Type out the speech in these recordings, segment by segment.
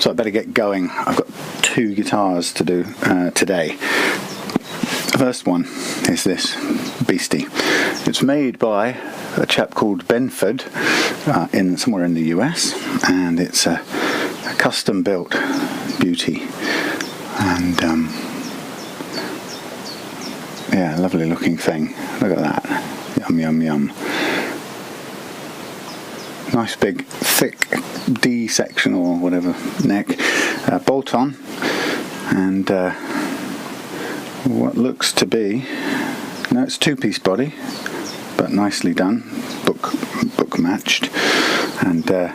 So I better get going. I've got 2 guitars to do today. The first one is this beastie. It's made by a chap called Benford somewhere in the US, and it's a custom built beauty, and yeah, lovely looking thing. Look at that. Yum yum yum. Nice big thick D section or whatever neck, bolt on, and what looks to be, no, it's 2-piece body, but nicely done, book matched, and 2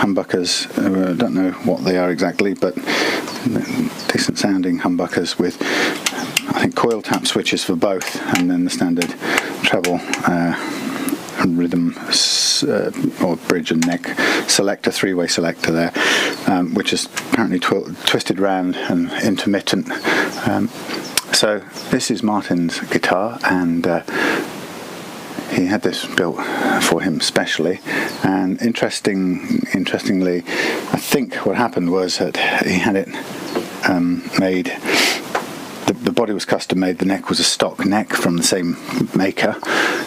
humbuckers. I don't know what they are exactly, but decent sounding humbuckers with, I think, coil tap switches for both, and then the standard treble rhythm or bridge and neck selector, 3-way selector there, which is apparently twisted round and intermittent. So this is Martin's guitar, and he had this built for him specially. And interestingly, I think what happened was that he had it made. The body was custom made, the neck was a stock neck from the same maker,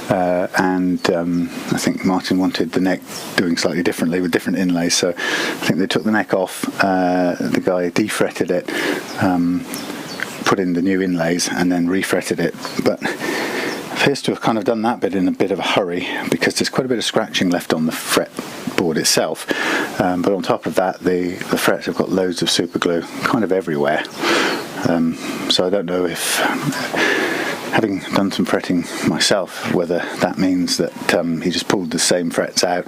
and I think Martin wanted the neck doing slightly differently with different inlays, so I think they took the neck off, the guy defretted it, put in the new inlays, and then refretted it, but appears to have kind of done that bit in a bit of a hurry, because there's quite a bit of scratching left on the fretboard itself, but on top of that the frets have got loads of super glue kind of everywhere. So I don't know if, having done some fretting myself, whether that means that he just pulled the same frets out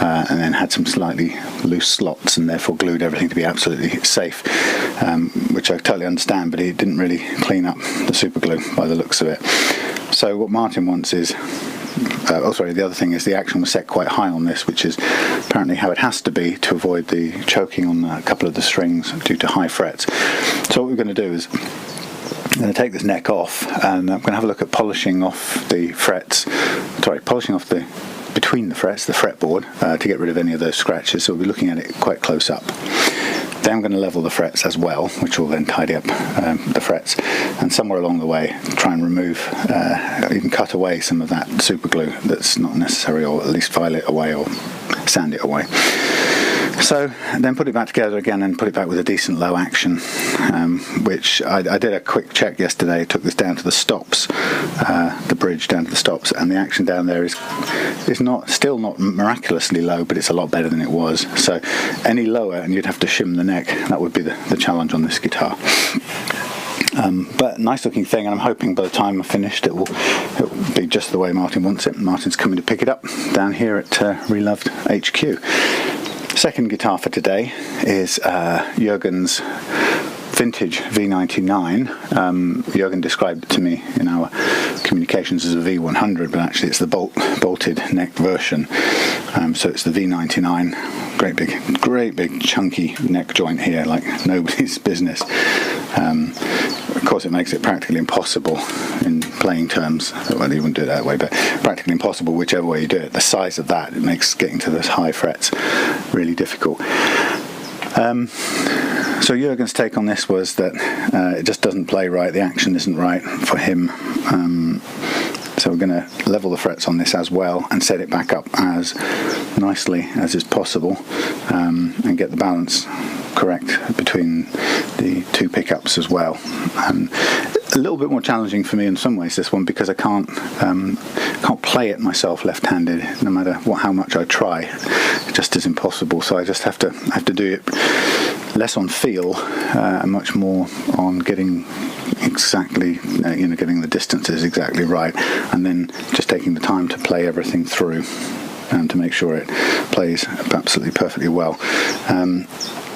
and then had some slightly loose slots and therefore glued everything to be absolutely safe, which I totally understand, but he didn't really clean up the super glue by the looks of it. So what Martin wants is, the other thing is the action was set quite high on this, which is apparently how it has to be to avoid the choking on a couple of the strings due to high frets. So what we're going to do is I'm going to take this neck off, and I'm going to have a look at polishing off the frets, polishing off between the frets, the fretboard, to get rid of any of those scratches. So we'll be looking at it quite close up. Then I'm going to level the frets as well, which will then tidy up the frets, and somewhere along the way try and remove, even cut away some of that super glue that's not necessary, or at least file it away or sand it away. So then put it back together again and put it back with a decent low action, which I did a quick check yesterday. Took this down to the stops, the bridge down to the stops, and the action down there is still not miraculously low, but it's a lot better than it was. So any lower and you'd have to shim the neck. That would be the challenge on this guitar. But nice looking thing, and I'm hoping by the time I've finished it will be just the way Martin wants it. Martin's coming to pick it up down here at Reloved HQ. Second guitar for today is Jurgen's Vintage V99. Jurgen described it to me in our communications as a V100, but actually it's the bolted neck version. So it's the V99. Great big chunky neck joint here, like nobody's business. Of course, it makes it practically impossible in playing terms. Well, you wouldn't do it that way, but practically impossible whichever way you do it. The size of that, it makes getting to those high frets really difficult. So Jurgen's take on this was that it just doesn't play right, the action isn't right for him. So we're going to level the frets on this as well and set it back up as nicely as is possible, and get the balance correct between the 2 pickups as well. A little bit more challenging for me in some ways, this one, because I can't play it myself left-handed. No matter how much I try, it just is impossible. So I just have to do it less on feel and much more on getting exactly, getting the distances exactly right, and then just taking the time to play everything through and to make sure it plays absolutely perfectly well.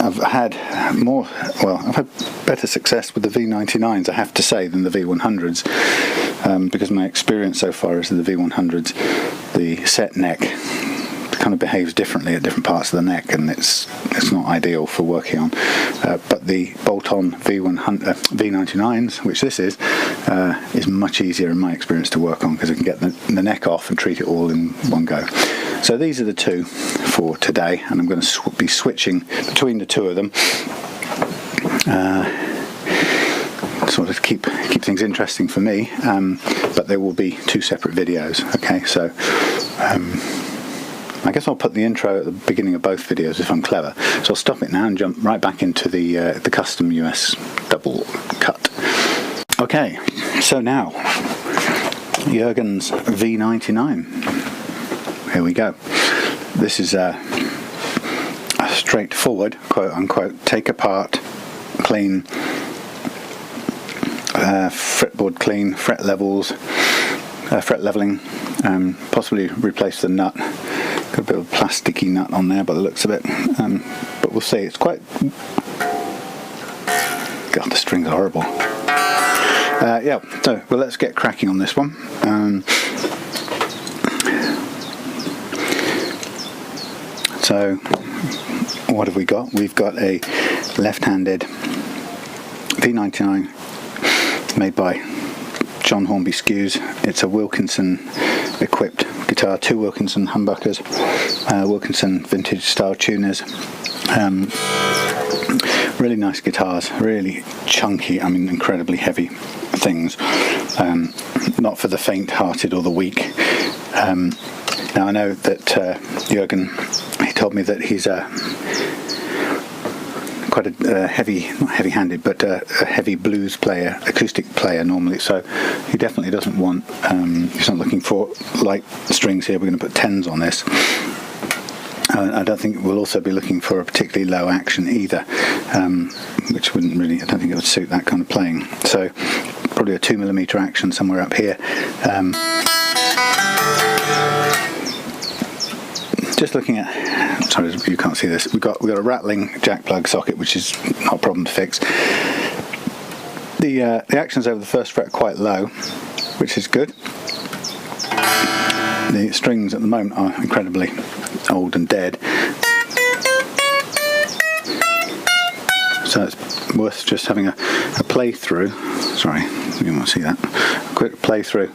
I've had better success with the V99s, I have to say, than the V100s, because my experience so far is that the V100s, the set neck kind of behaves differently at different parts of the neck, and it's not ideal for working on. But the bolt-on V99s, which this is much easier in my experience to work on, because I can get the neck off and treat it all in one go. So these are the two for today, and I'm going to be switching between the two of them. Sort of keep things interesting for me, but there will be two separate videos. Okay, so I guess I'll put the intro at the beginning of both videos if I'm clever. So I'll stop it now and jump right back into the custom US double cut. Okay, so now Jurgen's V99. Here we go. This is a straightforward, quote unquote, take apart, clean, fretboard clean, fret levels, fret leveling, possibly replace the nut. Got a bit of a plasticky nut on there by the looks of it, but we'll see. It's quite... God, the string's horrible. Yeah, so well, let's get cracking on this one. So what have we got? We've got a left-handed V99 made by John Hornby Skews. It's a Wilkinson equipped guitar, two Wilkinson humbuckers, Wilkinson vintage style tuners. Really nice guitars, really chunky, I mean incredibly heavy things, not for the faint-hearted or the weak. Now I know that Jurgen, he told me that he's quite a heavy, not heavy-handed, but a heavy blues player, acoustic player normally, so he definitely doesn't want, he's not looking for light strings here. We're going to put 10s on this. I don't think we'll also be looking for a particularly low action either, which wouldn't really, I don't think it would suit that kind of playing. So probably a 2mm action somewhere up here. Just looking at, sorry you can't see this, we've got a rattling jack plug socket, which is not a problem to fix. The actions over the first fret are quite low, which is good. The strings at the moment are incredibly old and dead, so it's worth just having a playthrough. Sorry, you won't see that. A quick playthrough.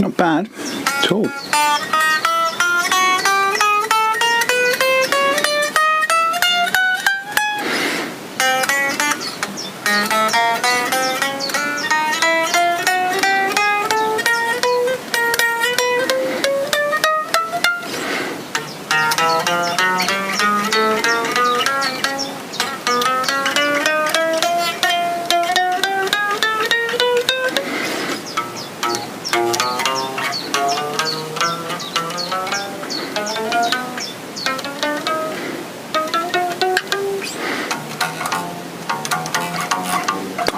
Not bad at all.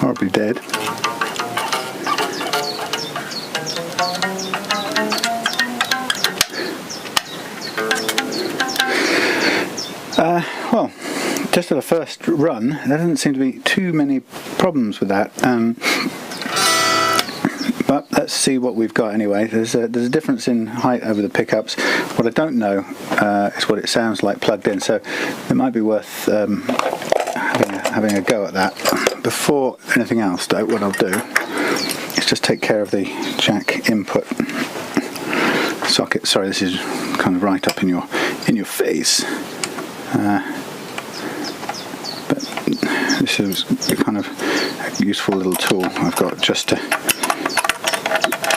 Horribly dead. Well, just at a first run, there doesn't seem to be too many problems with that. But let's see what we've got anyway. There's a difference in height over the pickups. What I don't know is what it sounds like plugged in, so it might be worth having a go at that. Before anything else though, what I'll do is just take care of the jack input socket. Sorry, this is kind of right up in your face, but this is kind of a useful little tool I've got just to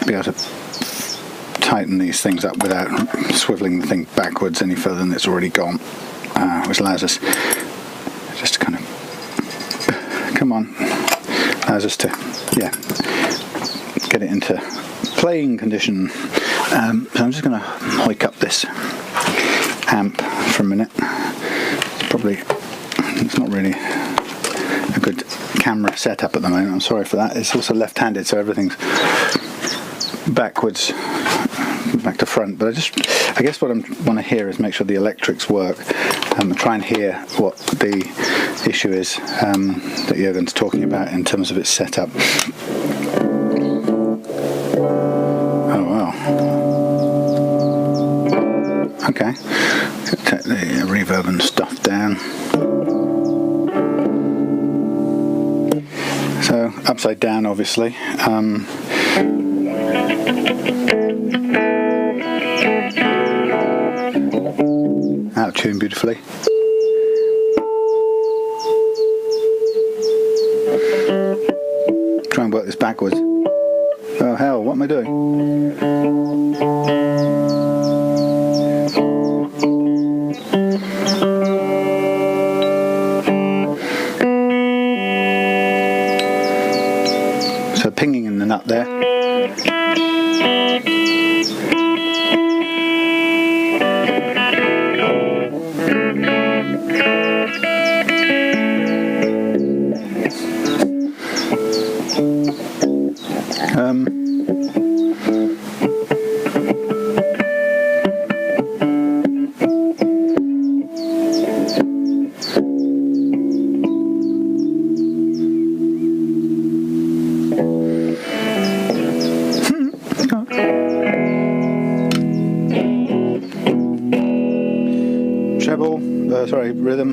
be able to tighten these things up without swiveling the thing backwards any further than it's already gone, which allows us just to kind of allows us to get it into playing condition. So I'm just going to hoik up this amp for a minute. It's not really a good camera setup at the moment, I'm sorry for that. It's also left-handed, so everything's backwards, back to front, but I guess what I want to hear is make sure the electrics work, try and hear what the issue is that Jurgen's talking about in terms of its setup. Oh wow. Okay, take the reverb and stuff down. So upside down, obviously. Out of tune beautifully. Try and work this backwards. Oh hell, what am I doing? So pinging in the nut there. Rhythm.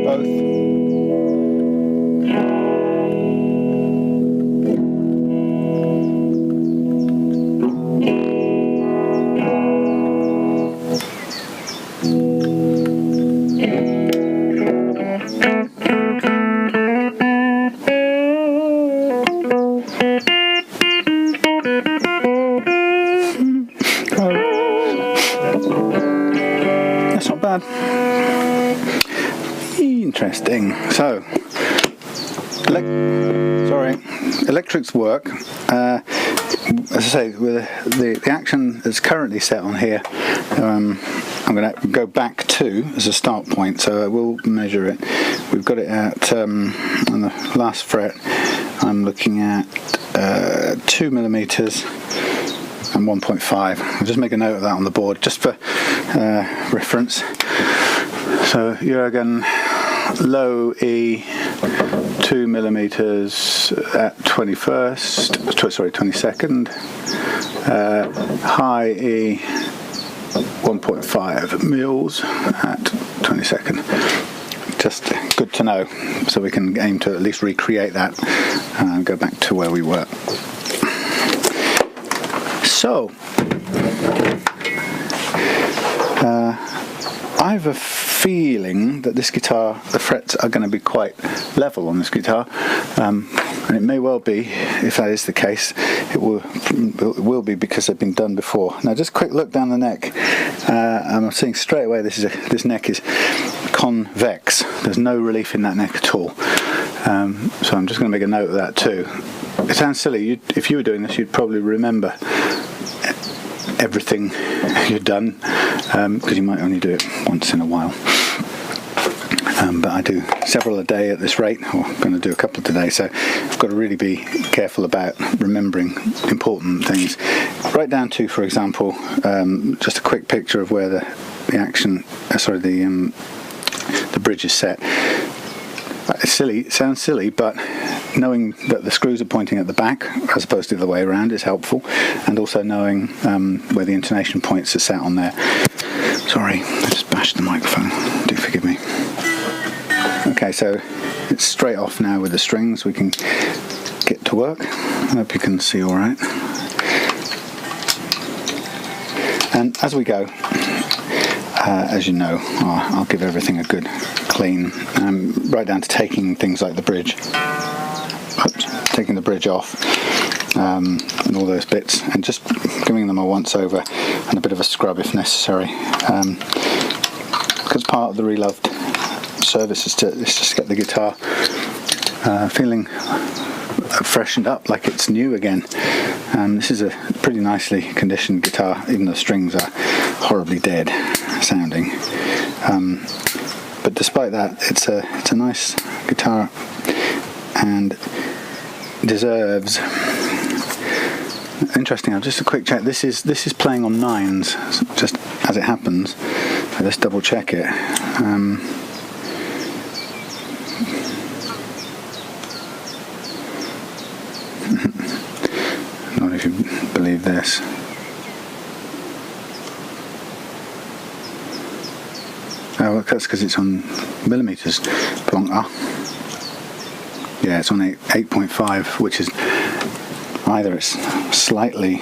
Both. That's not bad. Interesting. So, electrics work. As I say, with the action that's currently set on here, I'm going to go back to as a start point. So I will measure it. We've got it at on the last fret. I'm looking at 2 millimeters. And 1.5. I'll just make a note of that on the board just for reference. So Jurgen, low E, 2 millimeters at 22nd, high E, 1.5 mils at 22nd. Just good to know, so we can aim to at least recreate that and go back to where we were. So, I have a feeling that this guitar, the frets are going to be quite level on this guitar, and it may well be, if that is the case, it will be because they've been done before. Now, just a quick look down the neck, and I'm seeing straight away this neck is convex. There's no relief in that neck at all. So I'm just going to make a note of that too. It sounds silly. If you were doing this, you'd probably remember everything you've done, because you might only do it once in a while. But I do several a day at this rate, or I'm going to do a couple today, so I've got to really be careful about remembering important things. Right down to, for example, just a quick picture of where the bridge is set. It's silly, it sounds silly, but knowing that the screws are pointing at the back as opposed to the other way around is helpful, and also knowing where the intonation points are set on there. Sorry, I just bashed the microphone, do forgive me. Okay, so it's straight off now with the strings. We can get to work. I hope you can see all right. And as we go, as you know, I'll give everything a good clean, right down to taking things like the bridge, taking the bridge off, and all those bits, and just giving them a once over and a bit of a scrub if necessary, because part of the reloved service is to get the guitar feeling freshened up like it's new again. This is a pretty nicely conditioned guitar, even though the strings are horribly dead sounding, but despite that, it's a nice guitar and deserves. Interesting. Just a quick check. This is playing on 9s, just as it happens. So let's double check it. Not if you believe this. Oh, look, that's because it's on millimeters. Plonker. Yeah, it's on 8.5, which is either it's slightly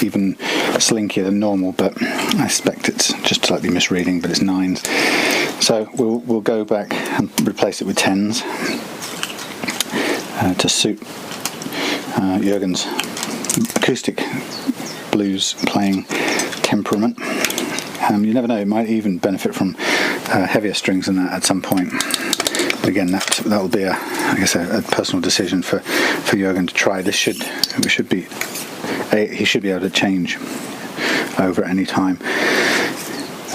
even slinkier than normal, but I suspect it's just slightly misreading, but it's 9s. So we'll go back and replace it with 10s to suit Jurgen's acoustic blues playing temperament. You never know, it might even benefit from heavier strings than that at some point. But again, that'll be a personal decision for Jurgen to try. He should be able to change over at any time.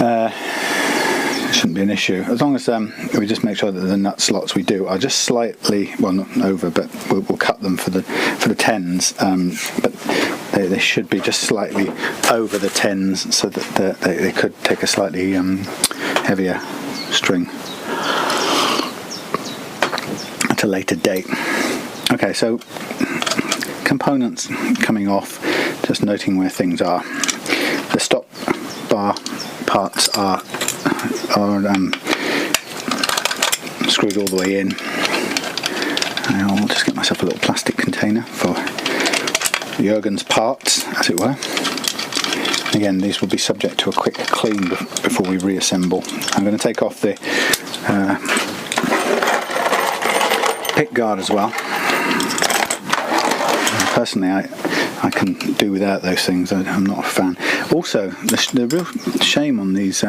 It shouldn't be an issue as long as we just make sure that the nut slots we do are just slightly, well, not over, but we'll cut them for the 10s, but they should be just slightly over the 10s, so that they could take a slightly heavier string at a later date. Okay, so components coming off, just noting where things are. The stop bar parts are screwed all the way in. And I'll just get myself a little plastic container for Jurgen's parts, as it were. Again, these will be subject to a quick clean before we reassemble. I'm going to take off the pick guard as well. Personally, I can do without those things. I'm not a fan. Also, the real shame on these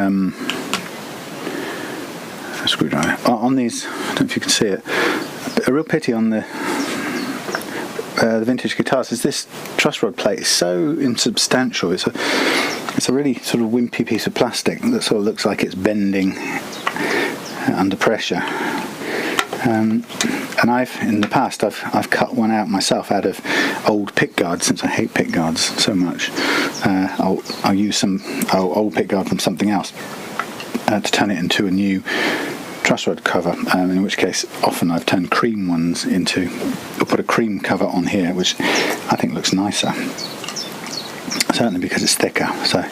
screwdriver on these, I don't know if you can see it, a real pity on the vintage guitars is this truss rod plate is so insubstantial. It's a really sort of wimpy piece of plastic that sort of looks like it's bending under pressure. And in the past I've cut one out myself out of old pick guards, since I hate pick guards so much. I'll use some old pick guard from something else to turn it into a new truss rod cover, in which case often I've turned cream ones into, or put a cream cover on here, which I think looks nicer, certainly because it's thicker. So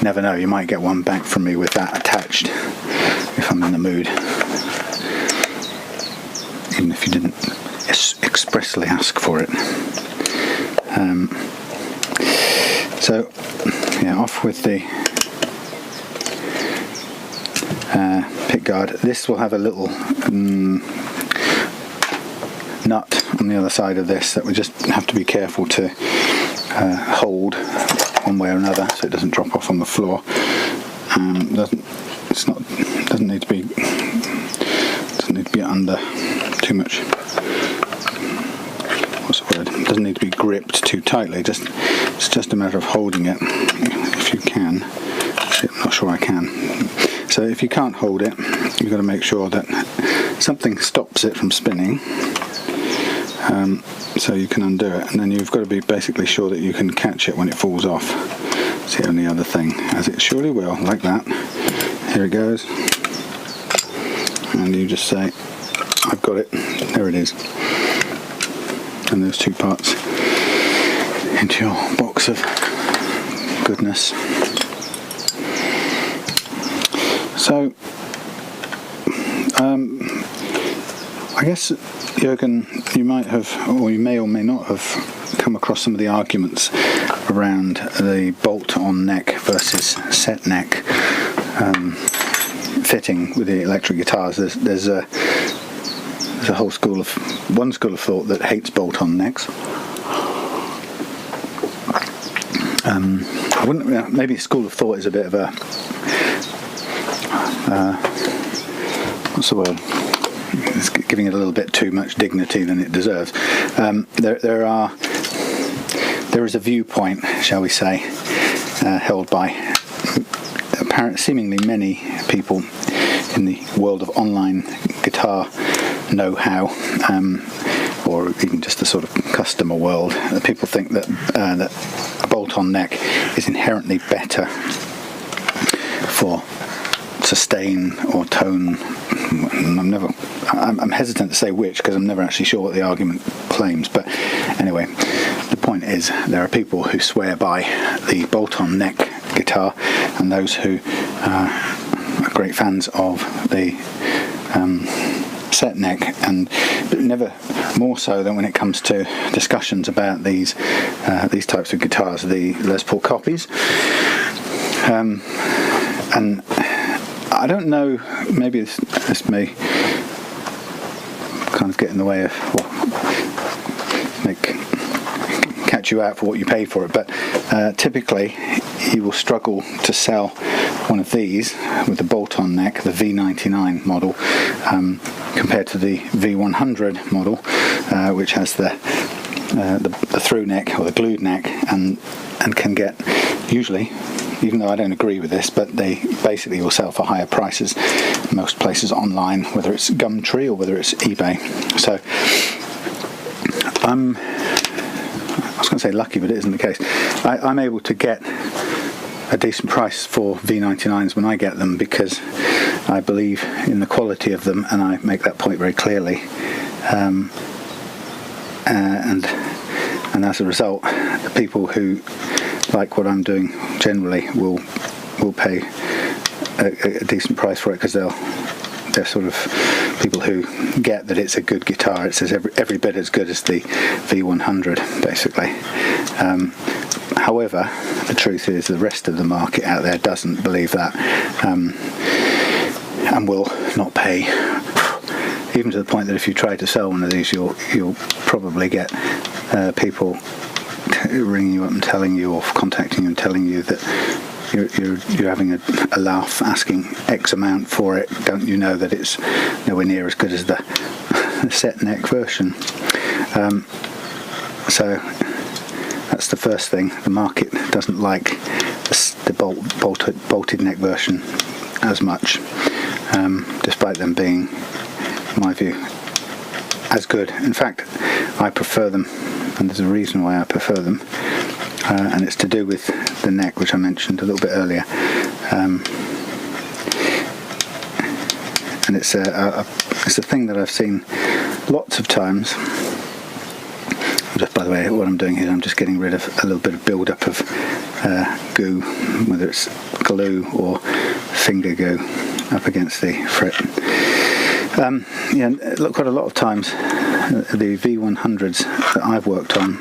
never know, you might get one back from me with that attached if I'm in the mood, even if you didn't expressly ask for it. So yeah, off with the pick guard. This will have a little nut on the other side of this that we just have to be careful to hold one way or another so it doesn't drop off on the floor. Doesn't need to be under too much. What's the word? It doesn't need to be gripped too tightly. It's just a matter of holding it if you can. I'm not sure I can. So if you can't hold it, you've got to make sure that something stops it from spinning, so you can undo it, and then you've got to be basically sure that you can catch it when it falls off. It's the only other thing, as it surely will, like that. Here it goes, and you just say, I've got it, there it is, and those two parts into your box of goodness. So, I guess, Jurgen, you might have, or you may or may not have come across some of the arguments around the bolt-on neck versus set neck fitting with the electric guitars. There's a whole one school of thought that hates bolt-on necks. Maybe school of thought is a bit of a what's the word? It's giving it a little bit too much dignity than it deserves. There is a viewpoint, shall we say, held by seemingly many people in the world of online guitar know-how, or even just the sort of customer world. People think that a bolt-on neck is inherently better for sustain or tone. I'm hesitant to say which, because I'm never actually sure what the argument claims, but anyway, the point is there are people who swear by the bolt-on neck guitar and those who great fans of the set neck, and never more so than when it comes to discussions about these types of guitars, the Les Paul copies. And I don't know, maybe this may kind of get in the way of, catch you out for what you paid for it, but typically you will struggle to sell one of these with the bolt-on neck, the V99 model, compared to the V100 model, which has the through neck or the glued neck, and can get, usually, even though I don't agree with this, but they basically will sell for higher prices most places online, whether it's Gumtree or whether it's eBay. So I was going to say lucky, but it isn't the case. I'm able to get a decent price for V99s when I get them, because I believe in the quality of them, and I make that point very clearly. And as a result, the people who like what I'm doing generally will pay a decent price for it, because they're sort of people who get that it's a good guitar. It says every bit as good as the V100, basically. However, the truth is the rest of the market out there doesn't believe that, and will not pay, even to the point that if you try to sell one of these, you'll probably get people ringing you up and telling you, or contacting you and telling you that you're having a laugh, asking X amount for it. Don't you know that it's nowhere near as good as the set neck version? So that's the first thing. The market doesn't like the bolted neck version as much, despite them being, in my view, as good. In fact, I prefer them, and there's a reason why I prefer them, and it's to do with the neck, which I mentioned a little bit earlier. And it's a thing that I've seen lots of times. Just by the way, what I'm doing here, I'm just getting rid of a little bit of build-up of goo, whether it's glue or finger goo up against the fret. Look, quite a lot of times the V100s that I've worked on,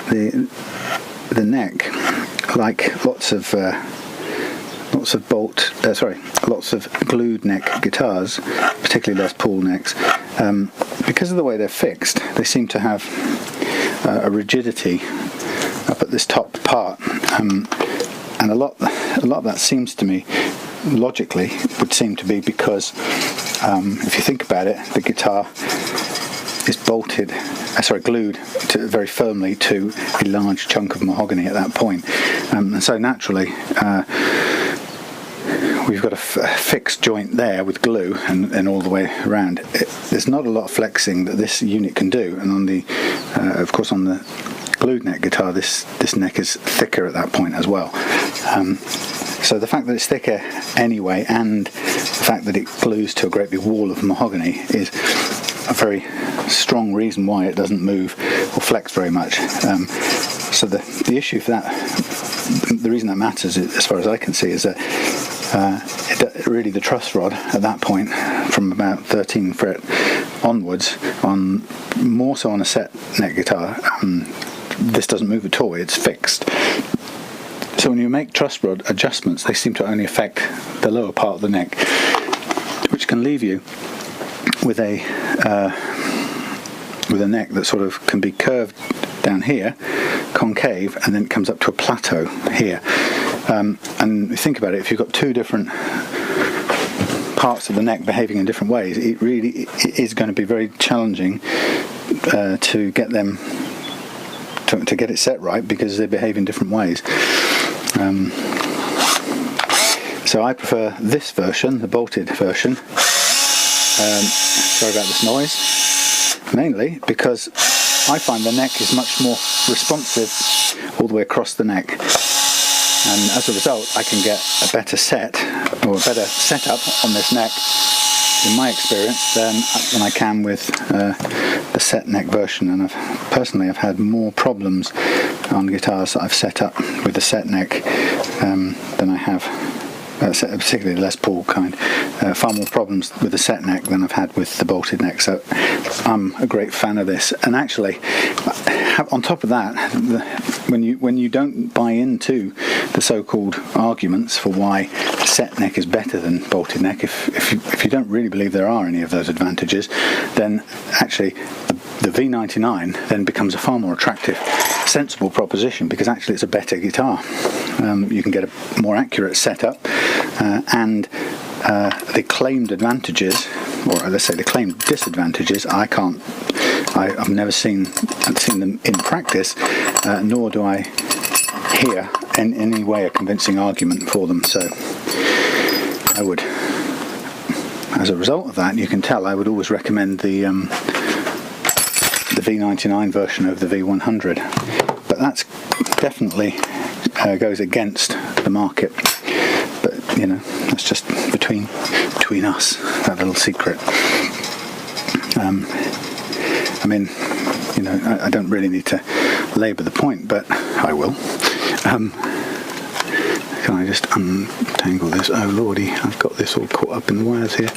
the neck, like lots of glued neck guitars, particularly Les Paul necks, because of the way they're fixed, they seem to have a rigidity up at this top part, and a lot of that seems to me, logically, would seem to be because if you think about it, the guitar is glued very firmly to a large chunk of mahogany at that point, and so naturally we've got a fixed joint there with glue and all the way around. There's not a lot of flexing that this unit can do, and on the of course on the glued neck guitar, this neck is thicker at that point as well. So the fact that it's thicker anyway, and the fact that it glues to a great big wall of mahogany, is a very strong reason why it doesn't move or flex very much. So the issue for that, the reason that matters, as far as I can see, is that really the truss rod at that point, from about 13 fret onwards, more so on a set neck guitar, this doesn't move at all, it's fixed. So when you make truss rod adjustments, they seem to only affect the lower part of the neck, which can leave you with a neck that sort of can be curved down here, concave, and then it comes up to a plateau here. And think about it, if you've got two different parts of the neck behaving in different ways, it really is going to be very challenging to get them to get it set right, because they behave in different ways. So I prefer this version, the bolted version. Sorry about this noise. Mainly because I find the neck is much more responsive all the way across the neck, and as a result I can get a better set, or a better setup on this neck, in my experience, than I can with the set neck version. And I've had more problems on guitars that I've set up with the set neck than I have, particularly the Les Paul kind, far more problems with the set neck than I've had with the bolted neck. So I'm a great fan of this. And actually, on top of that, when you don't buy into the so-called arguments for why set neck is better than bolted neck, if you don't really believe there are any of those advantages, then actually the V99 then becomes a far more attractive, sensible proposition, because actually it's a better guitar. You can get a more accurate setup, and the claimed advantages, or let's say the claimed disadvantages, I've never seen them in practice, nor do I hear in any way a convincing argument for them. So I would, as a result of that, you can tell I would always recommend the V99 version over the V100, but that's definitely goes against the market. But you know, that's just between us, that little secret. I mean, you know, I don't really need to labour the point, but I will. Can I just untangle this? Oh lordy, I've got this all caught up in the wires here.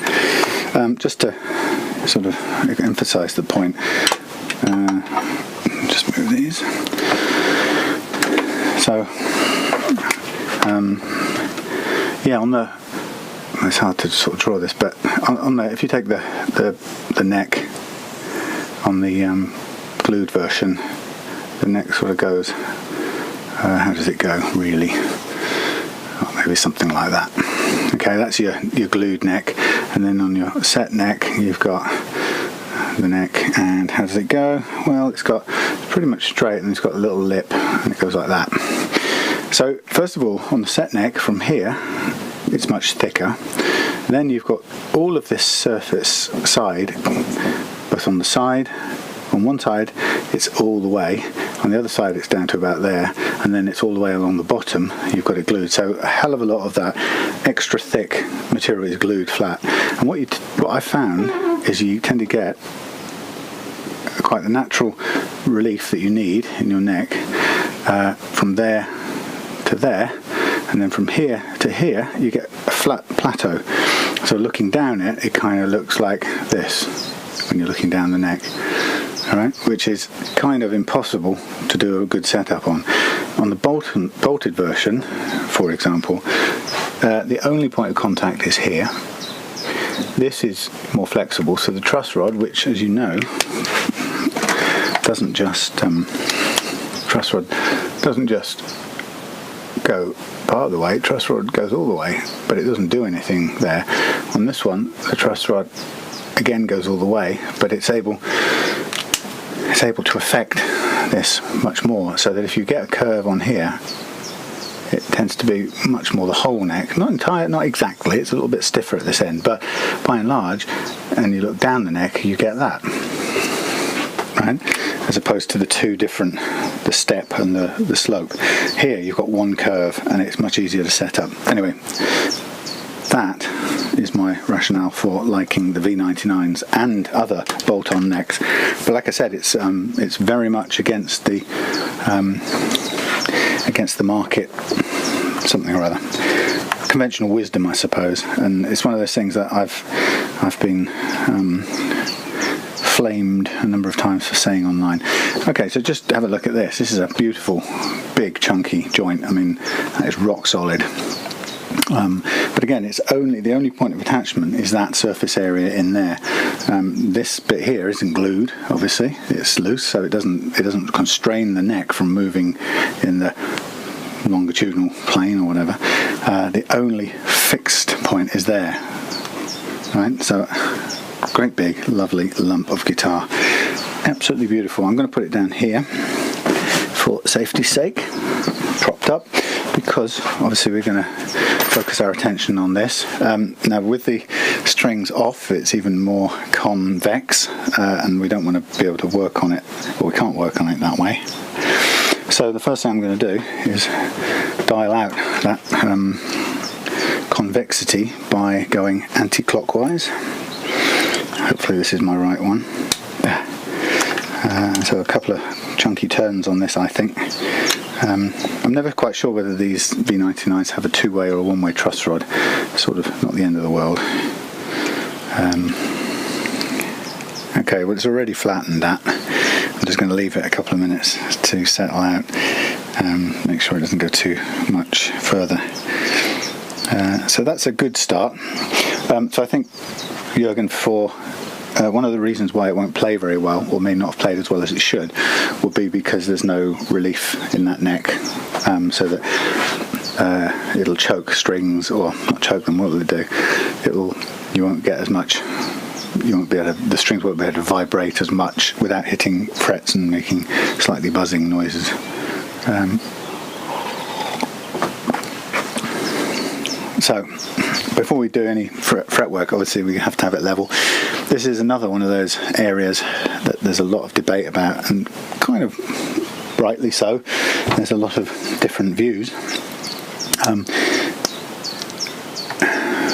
Just to sort of emphasise the point, just move these. So, yeah, on the, it's hard to sort of draw this, but on the, if you take the neck on the glued version, the neck sort of goes, how does it go really? Oh, maybe something like that. Okay, that's your glued neck, and then on your set neck you've got the neck, and how does it go? Well, it's pretty much straight, and it's got a little lip, and it goes like that. So first of all, on the set neck from here, it's much thicker. Then you've got all of this surface side, both on the side, on one side it's all the way, on the other side it's down to about there, and then it's all the way along the bottom, you've got it glued. So a hell of a lot of that extra thick material is glued flat. And what I found is you tend to get quite the natural relief that you need in your neck, from there to there, and then from here to here you get a flat plateau. So looking down it kind of looks like this when you're looking down the neck. Alright, which is kind of impossible to do a good setup on. On the bolted version, for example, the only point of contact is here. This is more flexible, so the truss rod, which as you know doesn't just go part of the way, truss rod goes all the way, but it doesn't do anything there. On this one, the truss rod again goes all the way, but it's able to affect this much more, so that if you get a curve on here, it tends to be much more the whole neck, not exactly, it's a little bit stiffer at this end, but by and large, and you look down the neck, you get that, right? As opposed to the two different, the step and the slope. Here you've got one curve, and it's much easier to set up. Anyway, that is my rationale for liking the V99s and other bolt-on necks. But like I said, it's very much against the market, something or other, conventional wisdom, I suppose. And it's one of those things that I've been flamed a number of times for saying online. Okay, so just have a look at this. This is a beautiful, big, chunky joint. I mean, that is rock solid. But again, the only point of attachment is that surface area in there. This bit here isn't glued, obviously. It's loose, so it doesn't constrain the neck from moving in the longitudinal plane or whatever. The only fixed point is there. Right, so great big, lovely lump of guitar. Absolutely beautiful. I'm going to put it down here for safety's sake, propped up, because obviously we're going to focus our attention on this. Now with the strings off, it's even more convex, and we don't want to be able to work on it, or we can't work on it that way. So the first thing I'm going to do is dial out that convexity by going anti-clockwise. Hopefully this is my right one. So a couple of chunky turns on this, I think. I'm never quite sure whether these V99s have a two-way or a one-way truss rod. Sort of not the end of the world. Okay, well, it's already flattened that. I'm just going to leave it a couple of minutes to settle out. Make sure it doesn't go too much further. So that's a good start. So I think Jurgen, for one of the reasons why it won't play very well, or may not have played as well as it should, will be because there's no relief in that neck, so that it'll choke strings, or not choke them. What will it do? You won't get as much. You won't be able to, the strings won't be able to vibrate as much without hitting frets and making slightly buzzing noises. So before we do any fretwork, obviously we have to have it level. This is another one of those areas that there's a lot of debate about, and kind of rightly so. There's a lot of different views.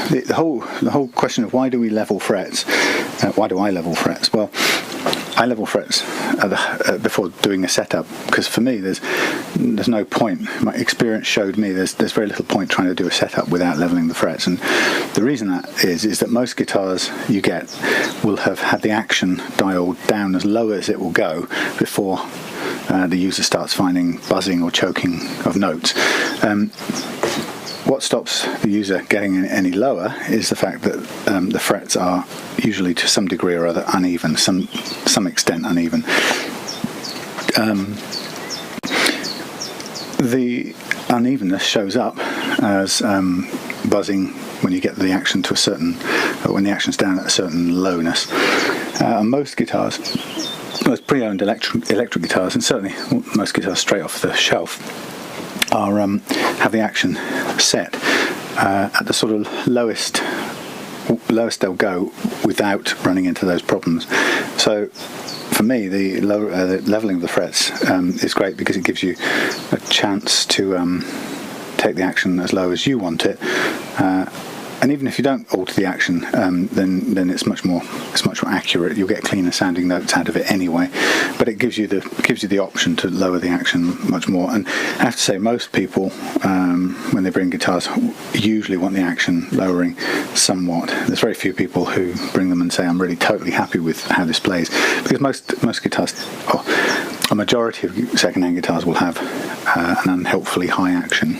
The whole question of why do we level frets? Why do I level frets? Well, I level frets before doing a setup, because for me there's no point. My experience showed me there's very little point trying to do a setup without leveling the frets, and the reason that is that most guitars you get will have had the action dialed down as low as it will go before the user starts finding buzzing or choking of notes. What stops the user getting any lower is the fact that the frets are usually to some degree or other uneven, some extent uneven. The unevenness shows up as buzzing when you get the action to a certain, when the action's down at a certain lowness. Most guitars, most pre-owned electric guitars, and certainly most guitars straight off the shelf, have the action set at the sort of lowest they'll go without running into those problems. So for me, the leveling of the frets is great, because it gives you a chance to take the action as low as you want it. And even if you don't alter the action, then it's much more accurate. You'll get cleaner sounding notes out of it anyway. But it gives you the option to lower the action much more. And I have to say, most people, when they bring guitars, usually want the action lowering somewhat. There's very few people who bring them and say, I'm really totally happy with how this plays, because most guitars, a majority of second-hand guitars, will have an unhelpfully high action.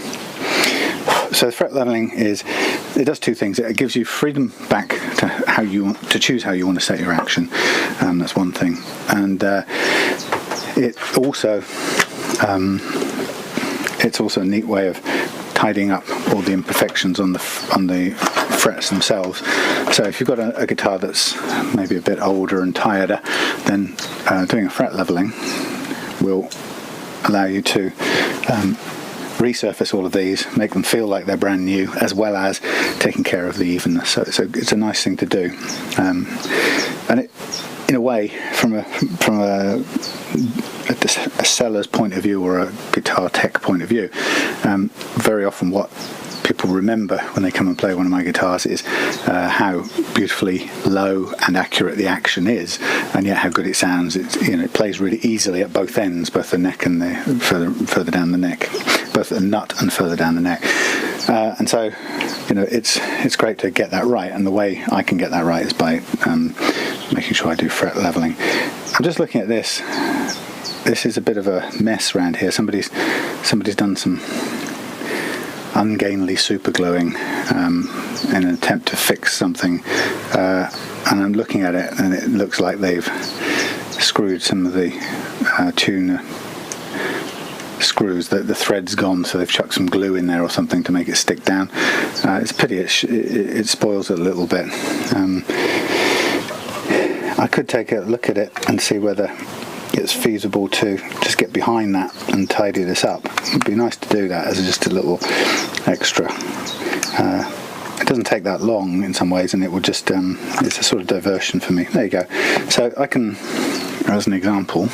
So the fret leveling it does two things. It gives you freedom back to how you want to choose how you want to set your action. That's one thing, and it's also a neat way of tidying up all the imperfections on the frets themselves. So if you've got a guitar that's maybe a bit older and tireder, then doing a fret leveling will allow you to resurface all of these, make them feel like they're brand new, as well as taking care of the evenness. So it's a nice thing to do, and it, in a way, from a seller's point of view or a guitar tech point of view, very often what people remember when they come and play one of my guitars is how beautifully low and accurate the action is, and yet how good it sounds. It plays really easily at both ends, both the neck and the further down the neck, both the nut and further down the neck. And so, it's great to get that right. And the way I can get that right is by making sure I do fret leveling. I'm just looking at this. This is a bit of a mess around here. Somebody's done some ungainly super gluing in an attempt to fix something, and I'm looking at it and it looks like they've screwed some of the tuner screws. The thread's gone, so they've chucked some glue in there or something to make it stick down. It's a pity. It spoils it a little bit. I could take a look at it and see whether it's feasible to just get behind that and tidy this up. It'd be nice to do that as just a little extra. It doesn't take that long in some ways, and it would just it's a sort of diversion for me. There you go. So I can, as an example,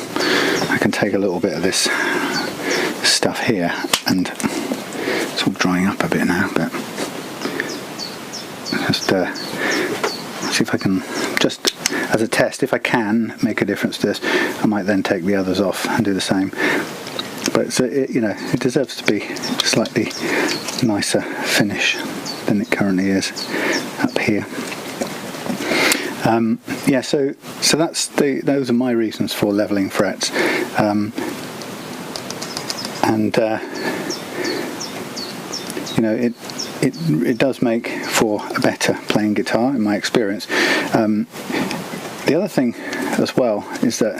I can take a little bit of this stuff here, and it's all drying up a bit now, but just see if I can, just as a test, if I can make a difference to this, I might then take the others off and do the same. but it's it deserves to be slightly nicer finish than it currently is up here. So those are my reasons for leveling frets, it does make for a better playing guitar in my experience. The other thing as well is that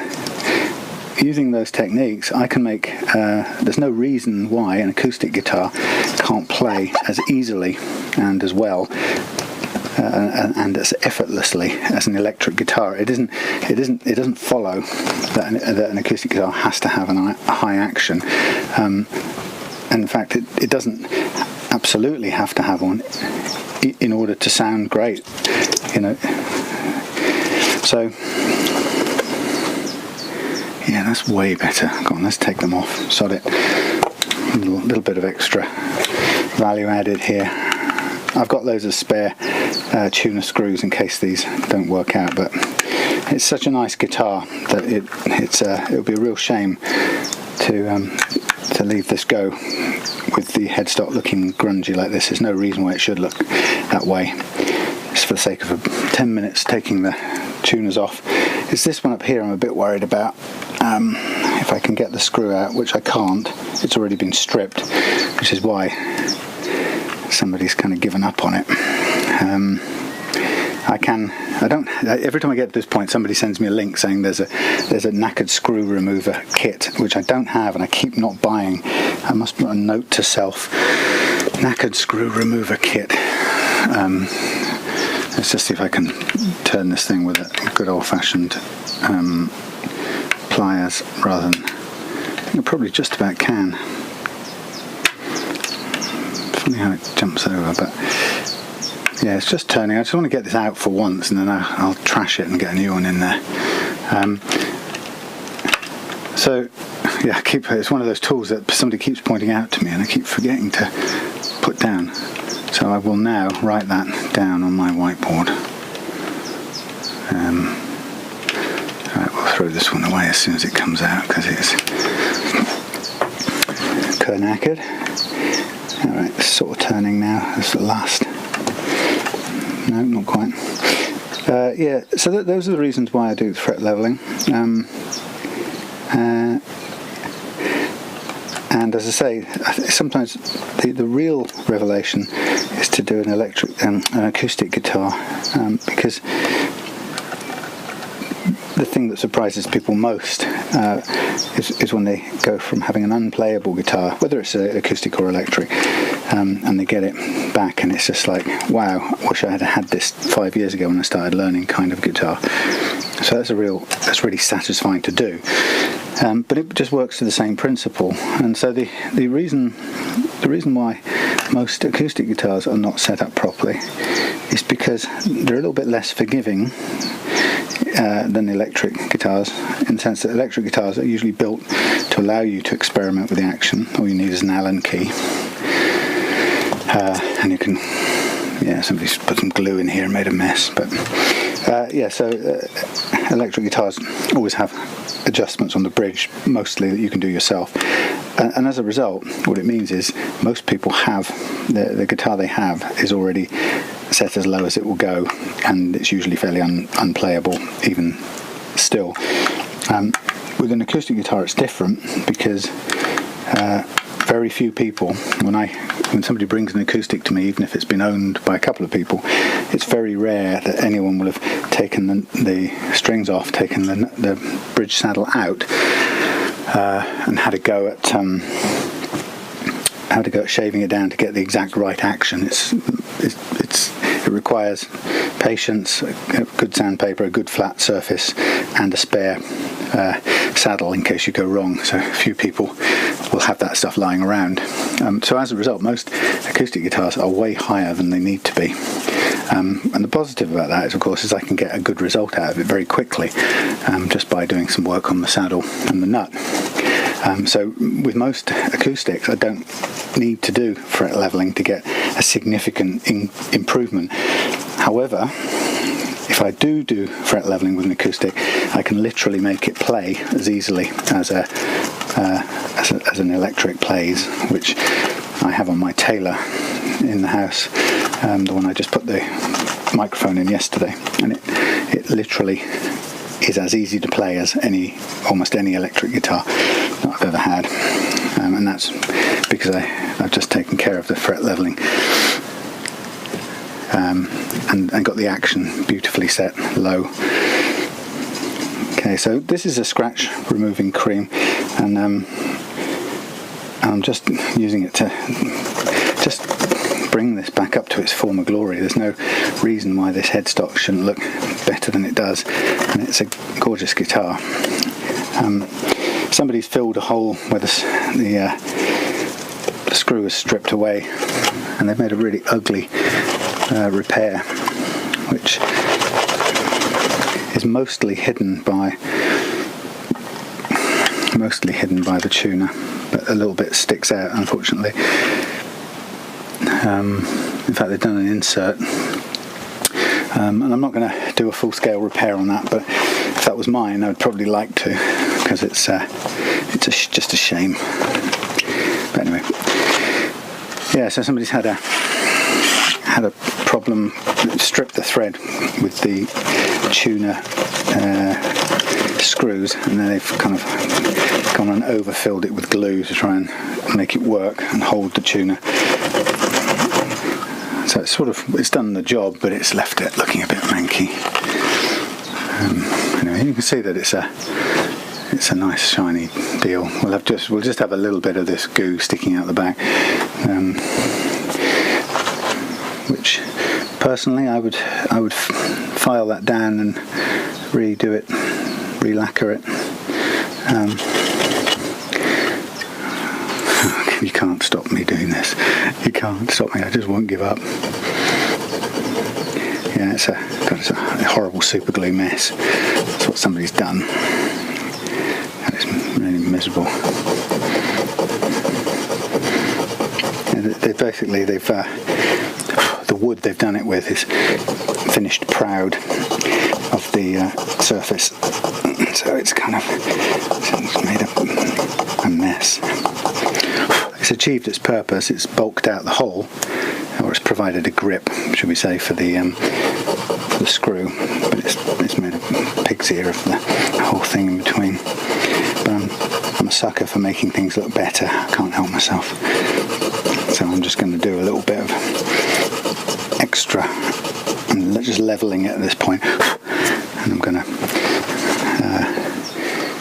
using those techniques, I can make, there's no reason why an acoustic guitar can't play as easily and as well and as effortlessly as an electric guitar. It doesn't follow that an acoustic guitar has to have a high action. And in fact, it doesn't absolutely have to have one in order to sound great, So yeah, that's way better. Go on, let's take them off. Sod it. A little bit of extra value added here. I've got loads of spare tuner screws in case these don't work out, but it's such a nice guitar that it would be a real shame to leave this go with the headstock looking grungy like this. There's no reason why it should look that way. Just for the sake of 10 minutes taking the tuners off. It's this one up here I'm a bit worried about. If I can get the screw out, which I can't, it's already been stripped, which is why somebody's kind of given up on it. Every time I get to this point, somebody sends me a link saying there's a knackered screw remover kit, which I don't have, and I keep not buying. I must put a note to self: knackered screw remover kit. Let's just see if I can turn this thing with a good old-fashioned pliers rather than... I think I probably just about can. Funny how it jumps over, but yeah, it's just turning. I just want to get this out for once, and then I'll trash it and get a new one in there. So yeah, it's one of those tools that somebody keeps pointing out to me, and I keep forgetting to put down. So I will now write that down on my whiteboard. Right, we'll throw this one away as soon as it comes out because it's knackered. Alright, it's sort of turning now. That's the last. No, not quite. Yeah, so those are the reasons why I do fret leveling. And as I say, sometimes the real revelation is to do an acoustic guitar, because the thing that surprises people most is when they go from having an unplayable guitar, whether it's acoustic or electric, and they get it back, and it's just like, wow, I wish I had had this 5 years ago when I started learning kind of guitar. So that's really satisfying to do. But it just works to the same principle, and so the reason why most acoustic guitars are not set up properly is because they're a little bit less forgiving than electric guitars, in the sense that electric guitars are usually built to allow you to experiment with the action. All you need is an Allen key, and you can, somebody's put some glue in here and made a mess, but electric guitars always have adjustments on the bridge, mostly, that you can do yourself, and as a result, what it means is most people have the guitar they have is already set as low as it will go, and it's usually fairly unplayable even still. With an acoustic guitar it's different, because very few people, when somebody brings an acoustic to me, even if it's been owned by a couple of people, it's very rare that anyone will have taken the strings off, taken the bridge saddle out, and had a go at shaving it down to get the exact right action. It requires patience, a good sandpaper, a good flat surface, and a spare saddle in case you go wrong. So few people will have that stuff lying around. So as a result, most acoustic guitars are way higher than they need to be. And the positive about that is, of course, I can get a good result out of it very quickly, just by doing some work on the saddle and the nut. So with most acoustics, I don't need to do fret leveling to get a significant improvement. However, if I do fret leveling with an acoustic, I can literally make it play as easily as an electric plays, which I have on my Taylor in the house, the one I just put the microphone in yesterday, and it literally is as easy to play as almost any electric guitar that I've ever had, and that's because I've just taken care of the fret leveling and got the action beautifully set low. Okay, so this is a scratch removing cream, and I'm just using it to just bring this back up to its former glory. There's no reason why this headstock shouldn't look better than it does, and it's a gorgeous guitar. Somebody's filled a hole where the screw is stripped away, and they've made a really ugly repair, which is mostly hidden by the tuner, but a little bit sticks out, unfortunately. In fact, they've done an insert, and I'm not going to do a full-scale repair on that, but if that was mine, I'd probably like to, because it's just a shame. But anyway, yeah. So somebody's had a problem, stripped the thread with the tuner screws, and then they've kind of gone and overfilled it with glue to try and make it work and hold the tuner. So it's done the job, but it's left it looking a bit manky. Anyway, you can see that it's a nice shiny deal. We'll just have a little bit of this goo sticking out the back, which personally I would file that down and redo it, re-lacquer it. You can't stop me doing this. You can't stop me. I just won't give up. Yeah, it's a horrible super glue mess. That's what somebody's done. And it's really miserable. The wood they've done it with is finished proud of the surface, so it's made a mess. It's achieved its purpose. It's bulked out the hole, or it's provided a grip, should we say, for the screw, but it's made a pig's ear of the whole thing in between. But I'm a sucker for making things look better. I can't help myself. So I'm just going to do a little bit of extra, and just leveling it at this point, and I'm going to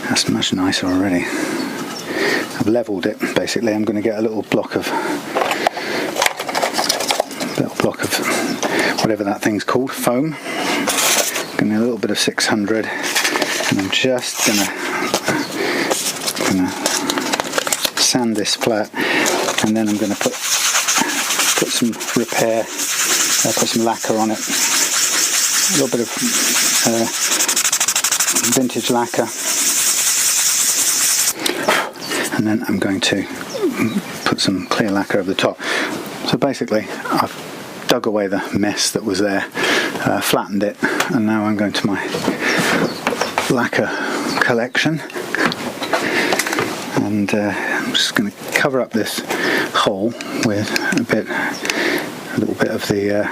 that's much nicer already. I've levelled it basically. I'm going to get a little block of whatever that thing's called, foam. Going to a little bit of 600, and I'm just going to sand this flat, and then I'm going to put some repair, put some lacquer on it, a little bit of vintage lacquer, and then I'm going to put some clear lacquer over the top. So basically I've dug away the mess that was there, flattened it, and now I'm going to my lacquer collection, and I'm just going to cover up this hole with a little bit of the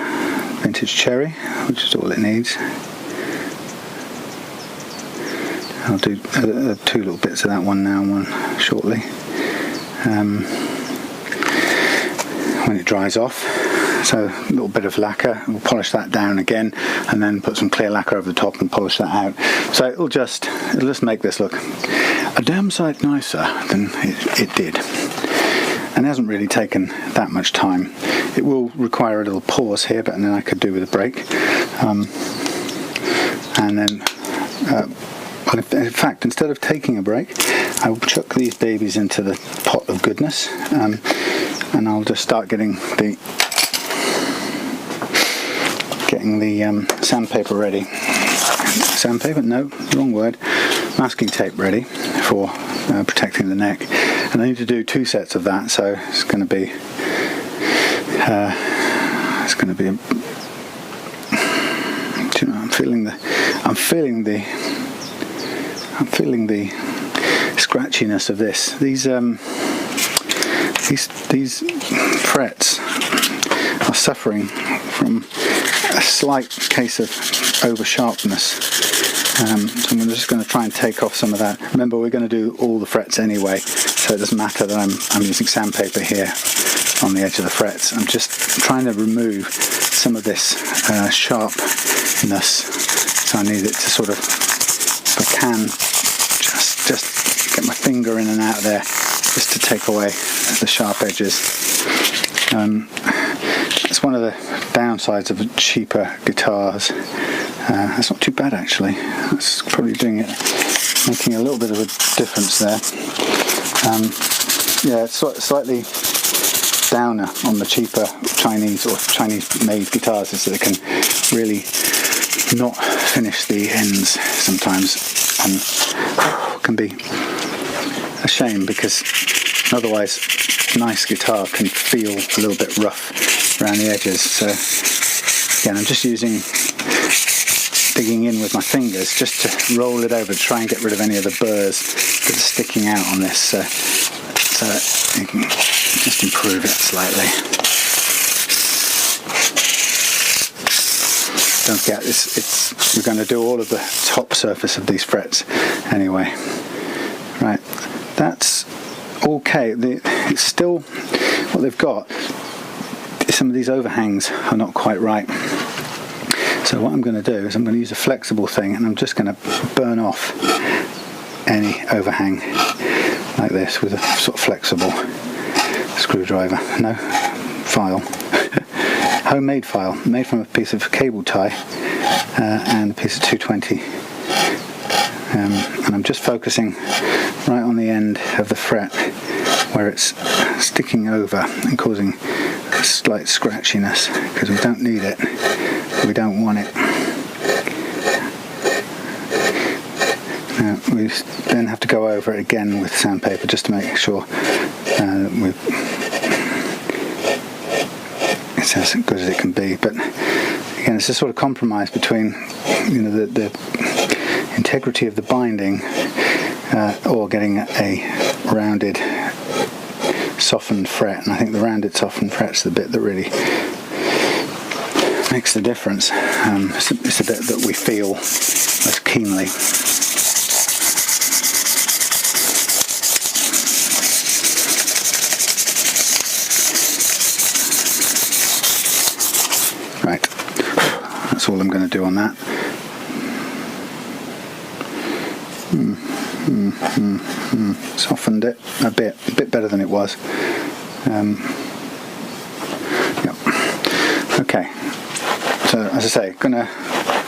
vintage cherry, which is all it needs. I'll do 2 little bits of that one now and one shortly. When it dries off, so a little bit of lacquer, we'll polish that down again, and then put some clear lacquer over the top and polish that out. So it'll just make this look a damn sight nicer than it did. And it hasn't really taken that much time. It will require a little pause here, but then I could do with a break. And then, in fact, instead of taking a break, I will chuck these babies into the pot of goodness, and I'll just start getting the sandpaper ready. Sandpaper? No, wrong word. Masking tape ready for protecting the neck. And I need to do 2 sets of that, so it's going to be feeling the scratchiness of this. These frets are suffering from a slight case of over sharpness. So I'm just going to try and take off some of that. Remember, we're going to do all the frets anyway, so it doesn't matter that I'm using sandpaper here on the edge of the frets. I'm just trying to remove some of this sharpness. So I need it to sort of, if I can, just get my finger in and out there, just to take away the sharp edges. It's one of the downsides of cheaper guitars. That's not too bad actually. That's probably making a little bit of a difference there. Yeah, it's slightly downer on the cheaper Chinese or Chinese-made guitars is that they can really not finish the ends sometimes, and can be a shame because otherwise a nice guitar can feel a little bit rough around the edges. So again, I'm just digging in with my fingers just to roll it over to try and get rid of any of the burrs that are sticking out on this, so you can just improve it slightly. Don't forget, we're going to do all of the top surface of these frets anyway. Right, that's okay. It's still, what they've got, some of these overhangs are not quite right. So what I'm going to do is I'm going to use a flexible thing, and I'm just going to burn off any overhang like this with a sort of flexible screwdriver. No, file. Homemade file, made from a piece of cable tie and a piece of 220. And I'm just focusing right on the end of the fret where it's sticking over and causing a slight scratchiness, because we don't need it, we don't want it. Now we then have to go over it again with sandpaper just to make sure it's as good as it can be. But again, it's a sort of compromise between the integrity of the binding or getting a rounded softened fret, and I think the rounded softened fret's the bit that really makes the difference. It's the bit that we feel most keenly. Right, that's all I'm going to do on that. Softened it a bit better than it was. Yep. Okay, so as I say, gonna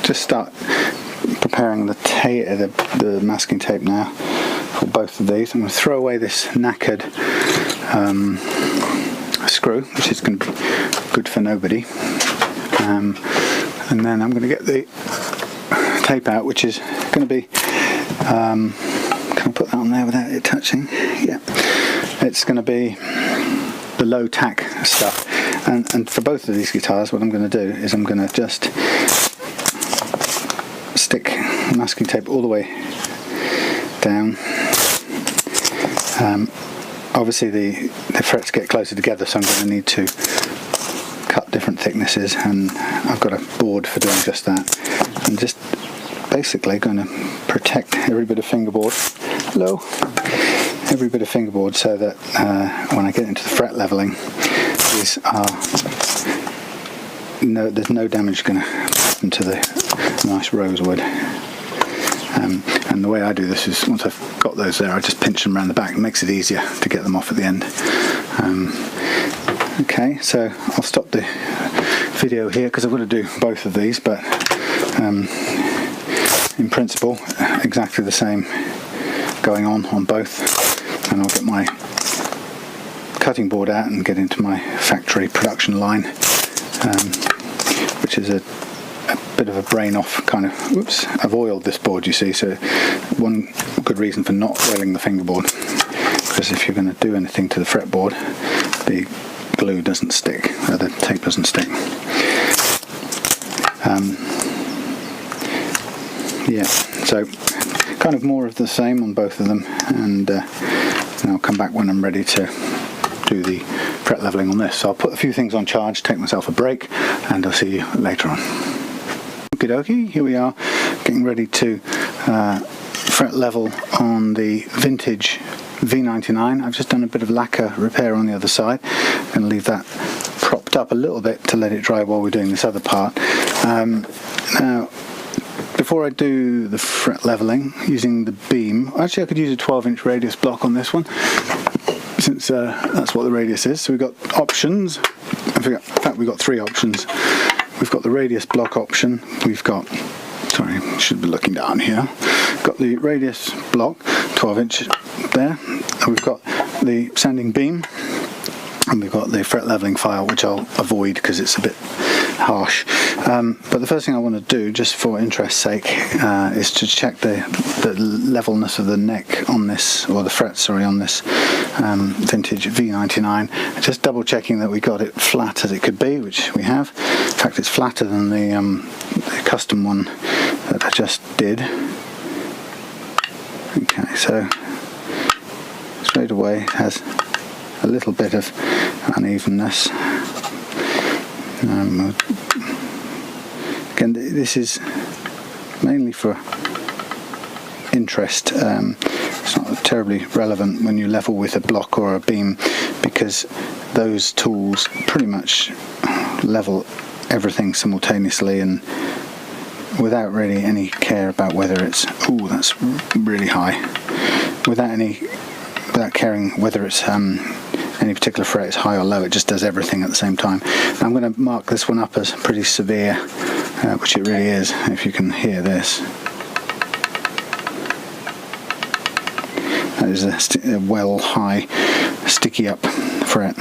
just start preparing the masking tape now for both of these. I'm going to throw away this knackered screw, which is going to be good for nobody, and then I'm going to get the tape out, which is going to be can I put that on there without it touching? Yeah, it's going to be the low tack stuff, and for both of these guitars what I'm going to do is I'm going to just stick masking tape all the way down. Obviously the frets get closer together, so I'm going to need to cut different thicknesses, and I've got a board for doing just that, and just basically going to protect every bit of fingerboard, every bit of fingerboard, so that when I get into the fret leveling, there's no damage going to happen to the nice rosewood. And the way I do this is, once I've got those there, I just pinch them around the back. It makes it easier to get them off at the end. Okay, so I'll stop the video here because I've got to do both of these, but in principle exactly the same going on both. And I'll get my cutting board out and get into my factory production line, which is a bit of a brain off kind of, oops, I've oiled this board, you see, so one good reason for not oiling the fingerboard, because if you're going to do anything to the fretboard, the glue doesn't stick, the tape doesn't stick. yeah, so kind of more of the same on both of them, and I'll come back when I'm ready to do the fret leveling on this. So I'll put a few things on charge, take myself a break, and I'll see you later on. Okie dokie, here we are getting ready to fret level on the Vintage V99. I've just done a bit of lacquer repair on the other side. I'm going to leave that propped up a little bit to let it dry while we're doing this other part. Now, before I do the fret leveling using the beam, actually I could use a 12-inch radius block on this one, since that's what the radius is. So we've got options. In fact, we've got three options. We've got the radius block option. We've got, sorry, should be looking down here. Got the radius block, 12-inch there. And we've got the sanding beam, and we've got the fret leveling file, which I'll avoid because it's a bit harsh. But the first thing I want to do, just for interest's sake, is to check the levelness of the neck on this, or the frets, sorry, on this Vintage V99. Just double checking that we got it flat as it could be, which we have. In fact, it's flatter than the custom one that I just did. Okay, so straight away it has a little bit of unevenness. Again, this is mainly for interest. It's not terribly relevant when you level with a block or a beam, because those tools pretty much level everything simultaneously and without really any care about whether it's, ooh, that's really high, without caring whether it's any particular fret is high or low. It just does everything at the same time. Now I'm going to mark this one up as pretty severe, which it really is, if you can hear this. That is a well high, sticky up fret.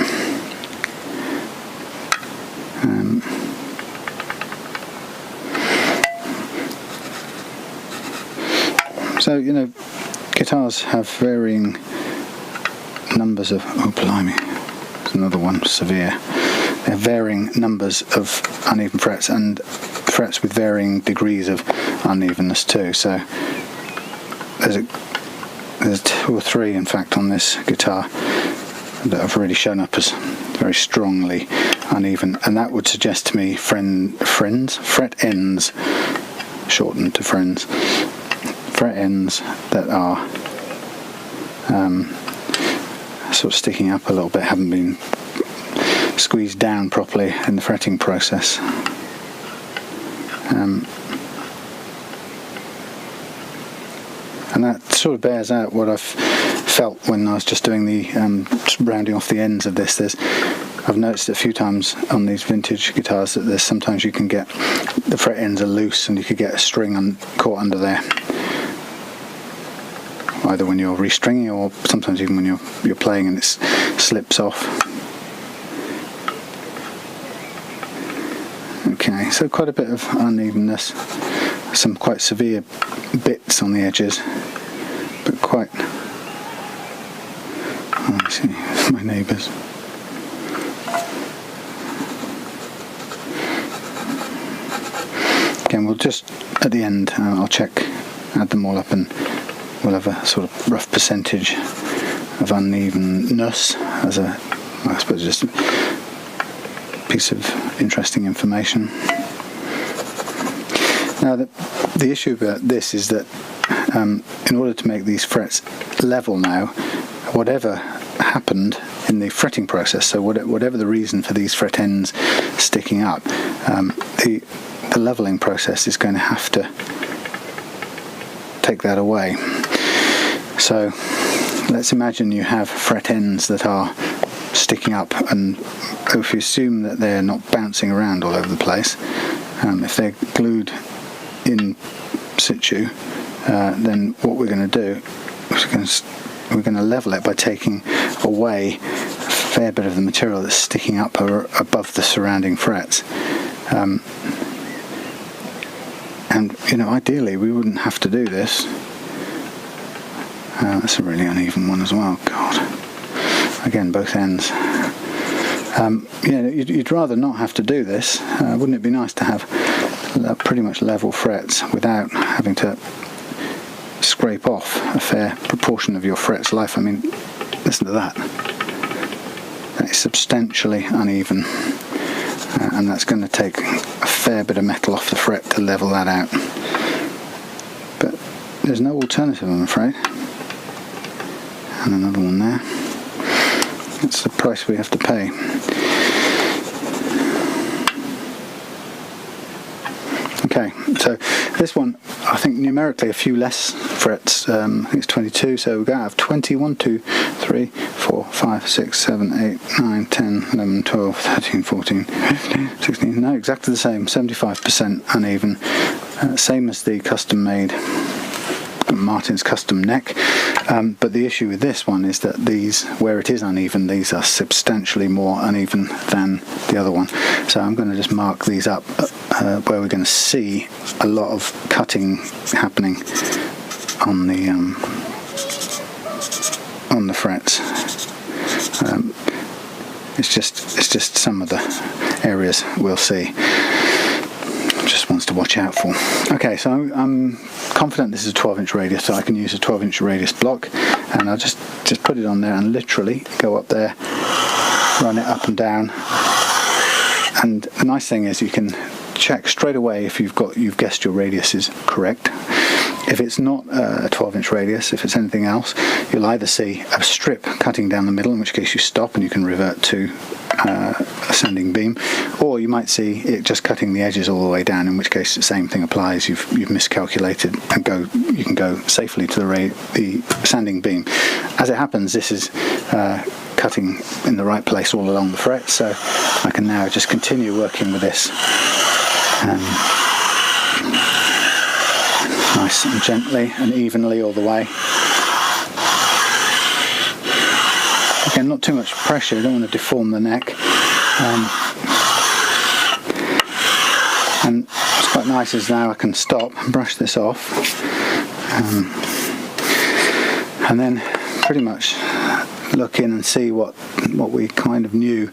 So, you know, guitars have varying numbers of, oh blimey, there's another one, severe. They have varying numbers of uneven frets, and frets with varying degrees of unevenness too. So there's two or three, in fact, on this guitar that have really shown up as very strongly uneven, and that would suggest to me fret ends, shortened to friends, fret ends that are sort of sticking up a little bit, haven't been squeezed down properly in the fretting process. And that sort of bears out what I've felt when I was just doing the rounding off the ends of this. I've noticed a few times on these vintage guitars that there's sometimes you can get the fret ends are loose and you could get a string caught under there, either when you're restringing or sometimes even when you're playing and it slips off. Okay, so quite a bit of unevenness, some quite severe bits on the edges, but quite, oh, I see, my neighbours. Again, we'll just, at the end, I'll add them all up, and we'll have a sort of rough percentage of unevenness as a, I suppose, just a piece of interesting information. Now, the issue about this is that in order to make these frets level now, whatever happened in the fretting process, so whatever the reason for these fret ends sticking up, the leveling process is going to have to take that away. So let's imagine you have fret ends that are sticking up, and if you assume that they're not bouncing around all over the place, if they're glued in situ, then what we're going to do is we're going to level it by taking away a fair bit of the material that's sticking up above the surrounding frets. And, you know, ideally we wouldn't have to do this. That's a really uneven one as well. God. Again, both ends. You know, you'd rather not have to do this. Wouldn't it be nice to have pretty much level frets without having to scrape off a fair proportion of your fret's life. I mean, listen to that. That is substantially uneven, and that's going to take a fair bit of metal off the fret to level that out. But there's no alternative, I'm afraid. And another one there. That's the price we have to pay. Okay, so this one, I think numerically a few less frets. I think it's 22, so we're going to have 20, 1, 2, 3, 4, 5, 6, 7, 8, 9, 10, 11, 12, 13, 14, 15, 16, no, exactly the same, 75% uneven, same as the custom made Martin's custom neck, but the issue with this one is that these, where it is uneven, these are substantially more uneven than the other one. So I'm going to just mark these up where we're going to see a lot of cutting happening on the frets. It's just some of the areas we'll see. Just wants to watch out for. Okay, so I'm confident this is a 12-inch radius, so I can use a 12-inch radius block, and I'll just put it on there and literally go up there, run it up and down. And the nice thing is you can check straight away if you've guessed your radius is correct. If it's not a 12-inch radius, if it's anything else, you'll either see a strip cutting down the middle, in which case you stop and you can revert to a sanding beam, or you might see it just cutting the edges all the way down, in which case the same thing applies. You've miscalculated and you can go safely to the sanding beam. As it happens, this is cutting in the right place all along the fret, so I can now just continue working with this nice and gently and evenly all the way. Again, not too much pressure, you don't want to deform the neck. And what's quite nice is now I can stop and brush this off, and then pretty much look in and see what we kind of knew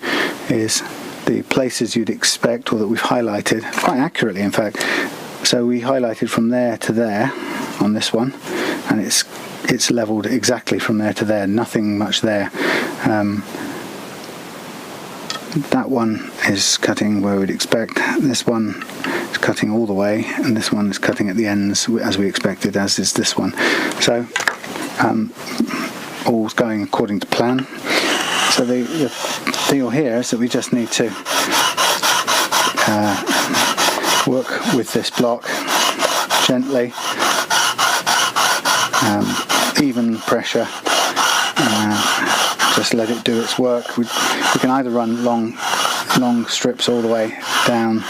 is the places you'd expect, or that we've highlighted quite accurately, in fact. So we highlighted from there to there on this one, and it's leveled exactly from there to there, nothing much there. That one is cutting where we'd expect, this one is cutting all the way, and this one is cutting at the ends as we expected, as is this one. So all's going according to plan. So the deal here is that we just need to work with this block gently, even pressure, just let it do its work. We can either run long strips all the way down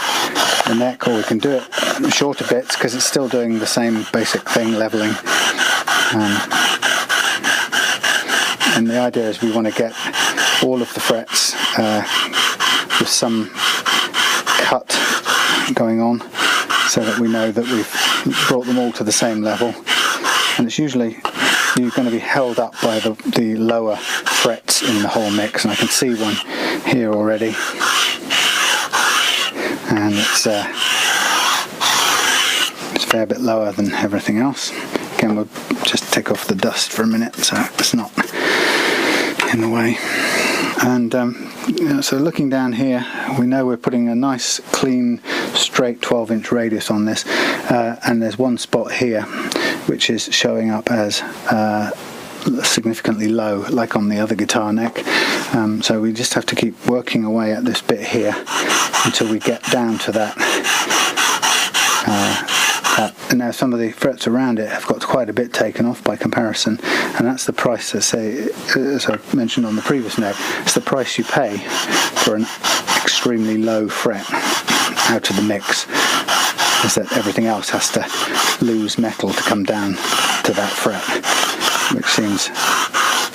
the neck, or we can do it in shorter bits because it's still doing the same basic thing, leveling. And the idea is we want to get all of the frets with some cut going on, so that we know that we've brought them all to the same level. And it's usually you're going to be held up by the lower frets in the whole mix, and I can see one here already, and it's a fair bit lower than everything else. Again, we'll just take off the dust for a minute so it's not in the way. And so looking down here, we know we're putting a nice clean straight 12-inch radius on this, and there's one spot here which is showing up as significantly low, like on the other guitar neck. So we just have to keep working away at this bit here until we get down to that. And now some of the frets around it have got quite a bit taken off by comparison, and that's the price, as I mentioned on the previous neck, it's the price you pay for an extremely low fret out of the mix, is that everything else has to lose metal to come down to that fret, which seems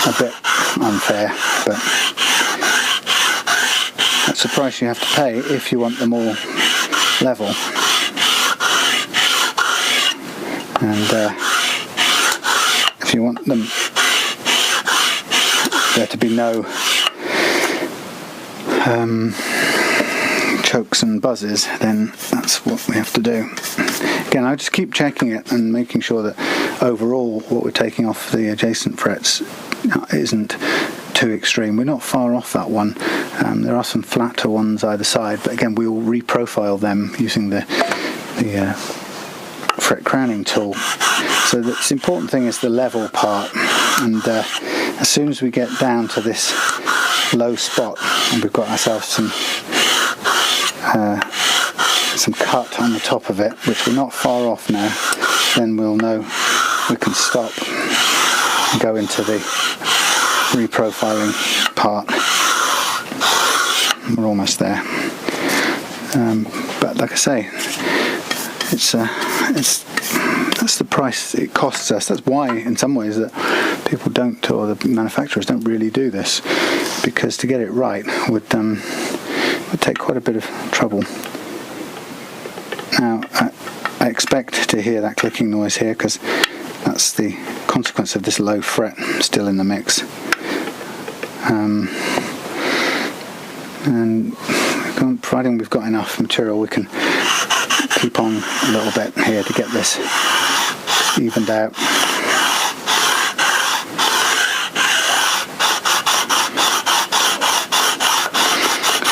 a bit unfair, but that's the price you have to pay if you want them all level. And if you want them there to be no chokes and buzzes, then that's what we have to do. Again, I just keep checking it and making sure that overall what we're taking off the adjacent frets isn't too extreme. We're not far off that one. There are some flatter ones either side, but again, we will reprofile them using the fret crowning tool. So the important thing is the level part, and as soon as we get down to this low spot and we've got ourselves some cut on the top of it, which we're not far off now, then we'll know we can stop and go into the reprofiling part. We're almost there, but like I say, that's the price it costs us. That's why in some ways that people don't, or the manufacturers don't really do this, because to get it right would take quite a bit of trouble. Now I expect to hear that clicking noise here because that's the consequence of this low fret still in the mix. And providing we've got enough material, we can keep on a little bit here to get this evened out.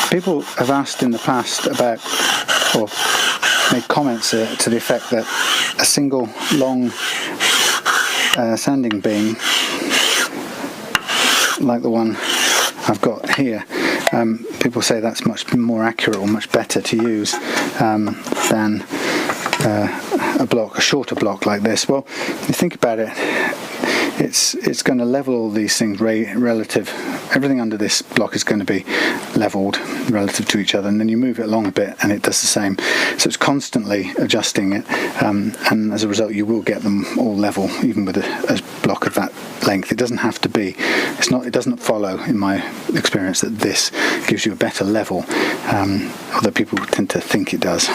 People have asked in the past about, or made comments to the effect that a single long sanding beam like the one I've got here, people say that's much more accurate or much better to use than a shorter block like this. Well, if you think about it, it's going to level all these things relative. Everything under this block is going to be leveled relative to each other, and then you move it along a bit and it does the same. So it's constantly adjusting it, and as a result you will get them all level, even with a block of that length. It doesn't have to be. It doesn't follow, in my experience, that this gives you a better level, although people tend to think it does.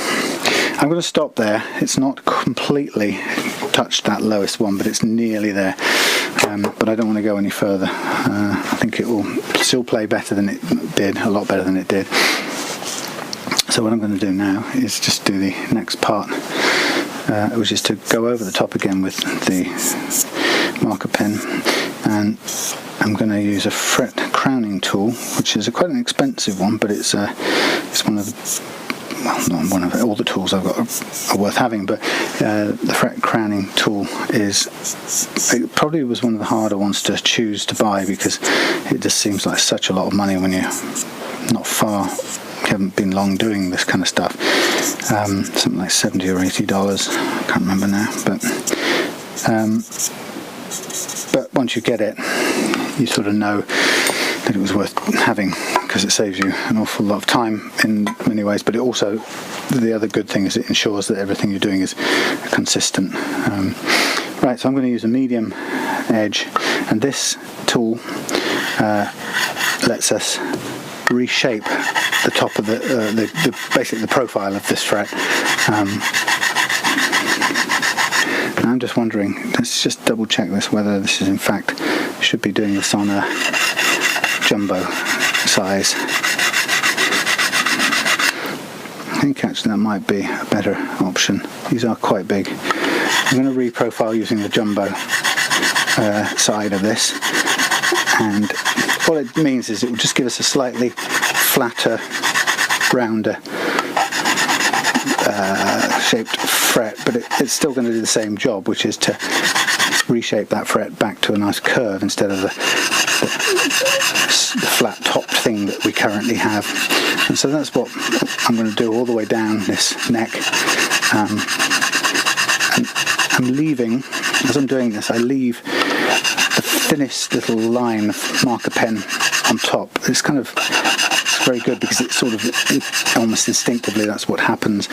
I'm going to stop there. It's not completely touched that lowest one, but it's nearly there. But I don't want to go any further. I think it will still play better than it did, a lot better than it did. So what I'm going to do now is just do the next part, which is to go over the top again with the marker pen, and I'm going to use a fret crowning tool, which is quite an expensive one, but it's one of the, well, not one of all the tools I've got are worth having, but the fret crowning tool it probably was one of the harder ones to choose to buy, because it just seems like such a lot of money when you're not far, you haven't been long doing this kind of stuff. Something like $70 or $80, I can't remember now, but once you get it, you sort of know that it was worth having, because it saves you an awful lot of time in many ways, but it also, the other good thing is it ensures that everything you're doing is consistent. Right, so I'm going to use a medium edge, and this tool lets us reshape the top of basically the profile of this fret. I'm just wondering, let's just double check this, whether this is in fact, should be doing this on a jumbo size. I think actually that might be a better option. These are quite big. I'm going to reprofile using the jumbo side of this, and all it means is it will just give us a slightly flatter, rounder shaped fret, but it's still going to do the same job, which is to reshape that fret back to a nice curve instead of the flat topped thing that we currently have. And so that's what I'm going to do all the way down this neck. And I'm leaving, as I'm doing this, I leave the thinnest little line of marker pen on top. It's very good, because it's sort of almost instinctively that's what happens.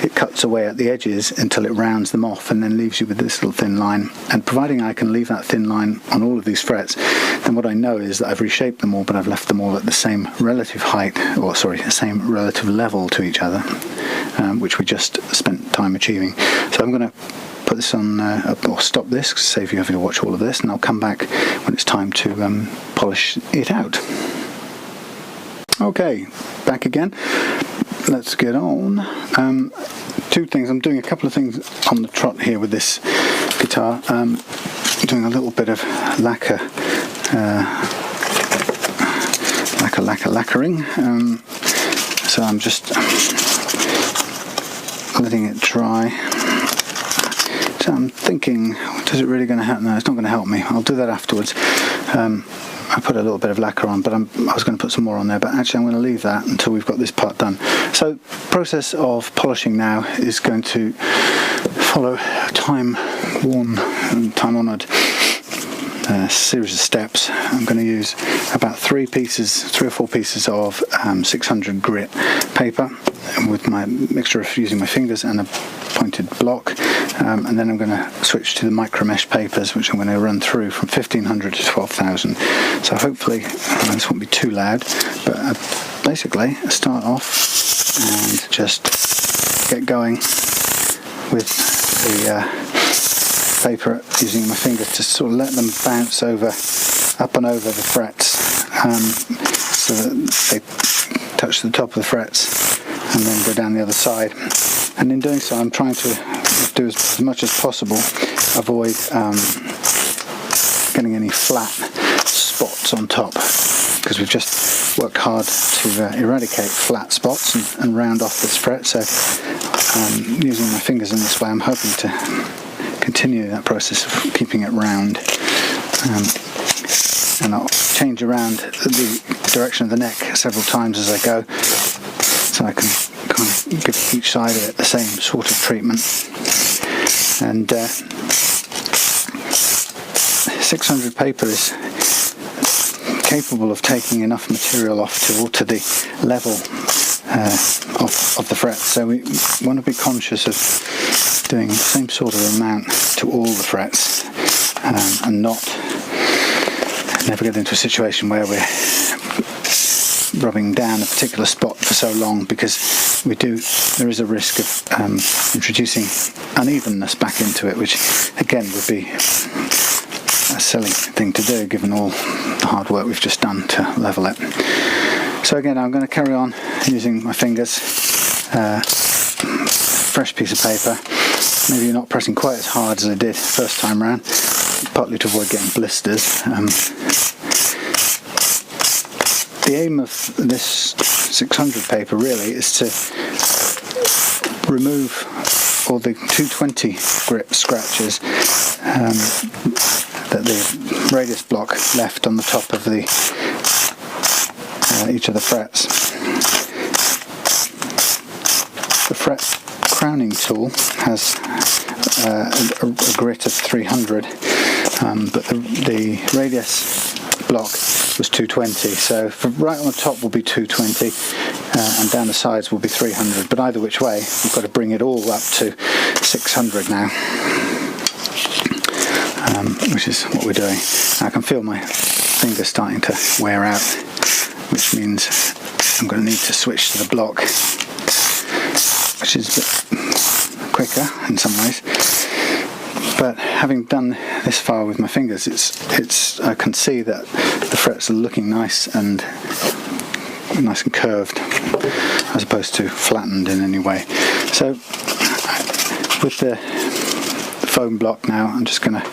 It cuts away at the edges until it rounds them off, and then leaves you with this little thin line. And providing I can leave that thin line on all of these frets, then what I know is that I've reshaped them all, but I've left them all at the same relative height, or sorry, the same relative level to each other, which we just spent time achieving. So I'm going to put this on, or stop this, save you having to watch all of this, and I'll come back when it's time to polish it out. Okay, back again. let's get on. Two things. I'm doing a couple of things on the trot here with this guitar. Doing a little bit of lacquering. So I'm just letting it dry. So I'm thinking, is it really going to help? No, it's not going to help me. I'll do that afterwards. I put a little bit of lacquer on, but I was going to put some more on there, but actually I'm going to leave that until we've got this part done. So process of polishing now is going to follow time-worn and time-honoured series of steps. I'm going to use about 3 or 4 pieces of 600 grit paper with my mixture of using my fingers and a pointed block, and then I'm going to switch to the micro mesh papers, which I'm going to run through from 1500 to 12,000. So hopefully this won't be too loud, but basically start off and just get going with the paper using my fingers to sort of let them bounce up and over the frets, so that they touch the top of the frets and then go down the other side. And in doing so, I'm trying to do as much as possible avoid getting any flat spots on top, because we've just worked hard to eradicate flat spots and round off this fret. So using my fingers in this way, I'm hoping to continue that process of keeping it round. And I'll change around the direction of the neck several times as I go, so I can kind of give each side of it the same sort of treatment. And 600 paper is capable of taking enough material off to alter the level of the frets. So we want to be conscious of doing the same sort of amount to all the frets, and never get into a situation where we're rubbing down a particular spot for so long, because there is a risk of introducing unevenness back into it, which again would be a silly thing to do given all the hard work we've just done to level it. So again, I'm going to carry on using my fingers, fresh piece of paper. Maybe you're not pressing quite as hard as I did first time round, partly to avoid getting blisters. The aim of this 600 paper really is to remove all the 220 grit scratches that the radius block left on the top of each of the frets. The fret crowning tool has a grit of 300, but the radius block was 220, so right on the top will be 220 and down the sides will be 300, but either which way we've got to bring it all up to 600 now, which is what we're doing. I can feel my fingers starting to wear out, which means I'm going to need to switch to the block, which is a bit quicker in some ways. But having done this far with my fingers, I can see that the frets are looking nice and curved, as opposed to flattened in any way. So with the foam block now, I'm just going to,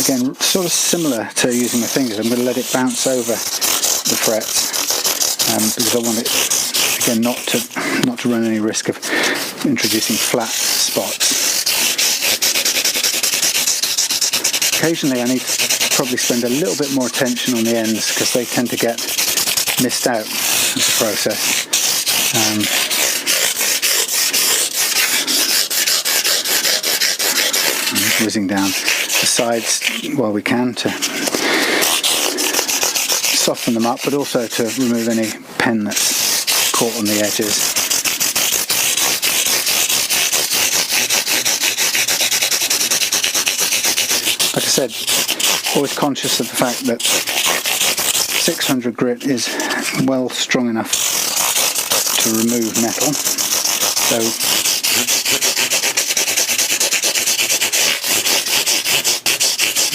again, sort of similar to using my fingers, I'm going to let it bounce over the frets, because I want it, again, not to run any risk of introducing flat spots. Occasionally I need to probably spend a little bit more attention on the ends, because they tend to get missed out of the process. I'm whizzing down the sides while we can to soften them up, but also to remove any pen that's caught on the edges. Like I said, always conscious of the fact that 600 grit is well strong enough to remove metal. So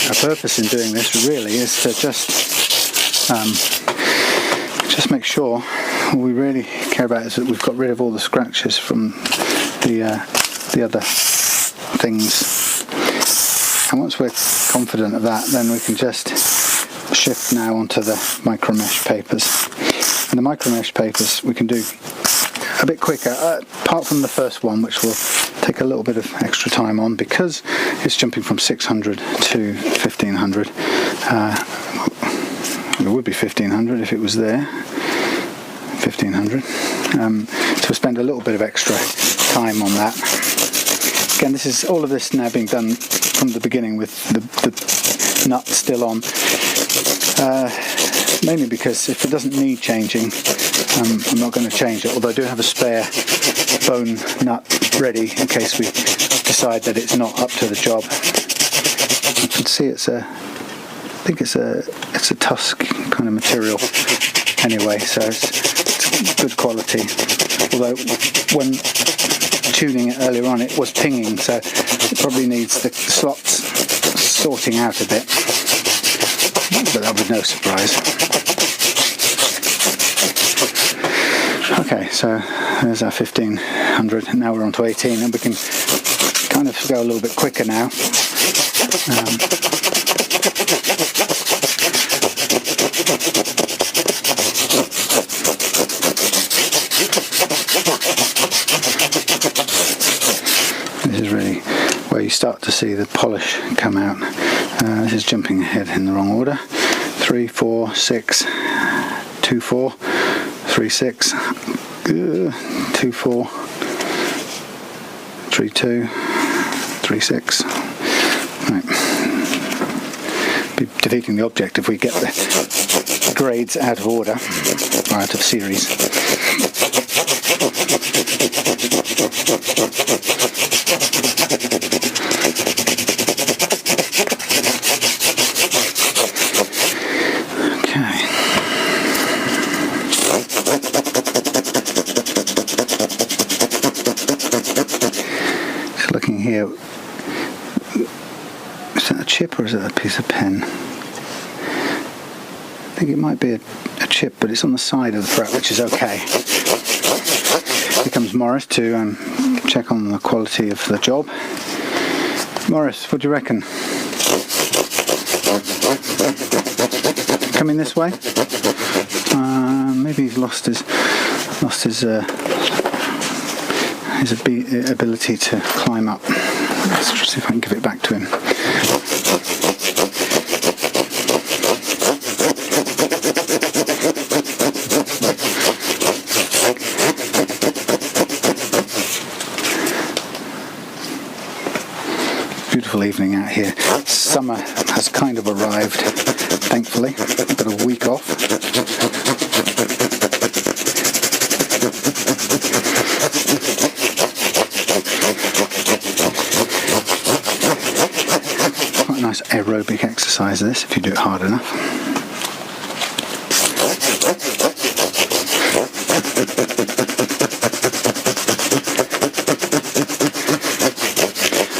our purpose in doing this really is to just make sure all we really care about is that we've got rid of all the scratches from the other things. And once we're confident of that, then we can just shift now onto the micro mesh papers. And the micro mesh papers we can do a bit quicker, apart from the first one, which will take a little bit of extra time on because it's jumping from 600 to 1500. It would be 1500 if it was there. 1500. So we'll spend a little bit of extra time on that. Again, this is all of this now being done from the beginning with the nut still on. Mainly because if it doesn't need changing, I'm not going to change it, although I do have a spare bone nut ready in case we decide that it's not up to the job. You can see I think it's a tusk kind of material anyway, so it's good quality. Although when tuning it earlier on it was pinging, so it probably needs the slots sorting out a bit, but that was no surprise. Okay, so there's our 1500, and now we're on to 18, and we can kind of go a little bit quicker now. This is really where you start to see the polish come out. This is jumping ahead in the wrong order. 3, 4, 6, 2, 4, 3, 6, 2, 4, 3, 2, 3, 6. Right. Be defeating the object if we get the grades out of order or out of series. Looking here, is that a chip or is it a piece of pen? I think it might be a chip, but it's on the side of the fret, which is okay. Here comes Morris to check on the quality of the job. Morris, what do you reckon? Coming this way? Maybe he's lost his ability to climb up. Let's see if I can give it back to him. Beautiful evening out here. Summer has kind of arrived, thankfully. Got a week off. Quite a nice aerobic exercise this, if you do it hard enough.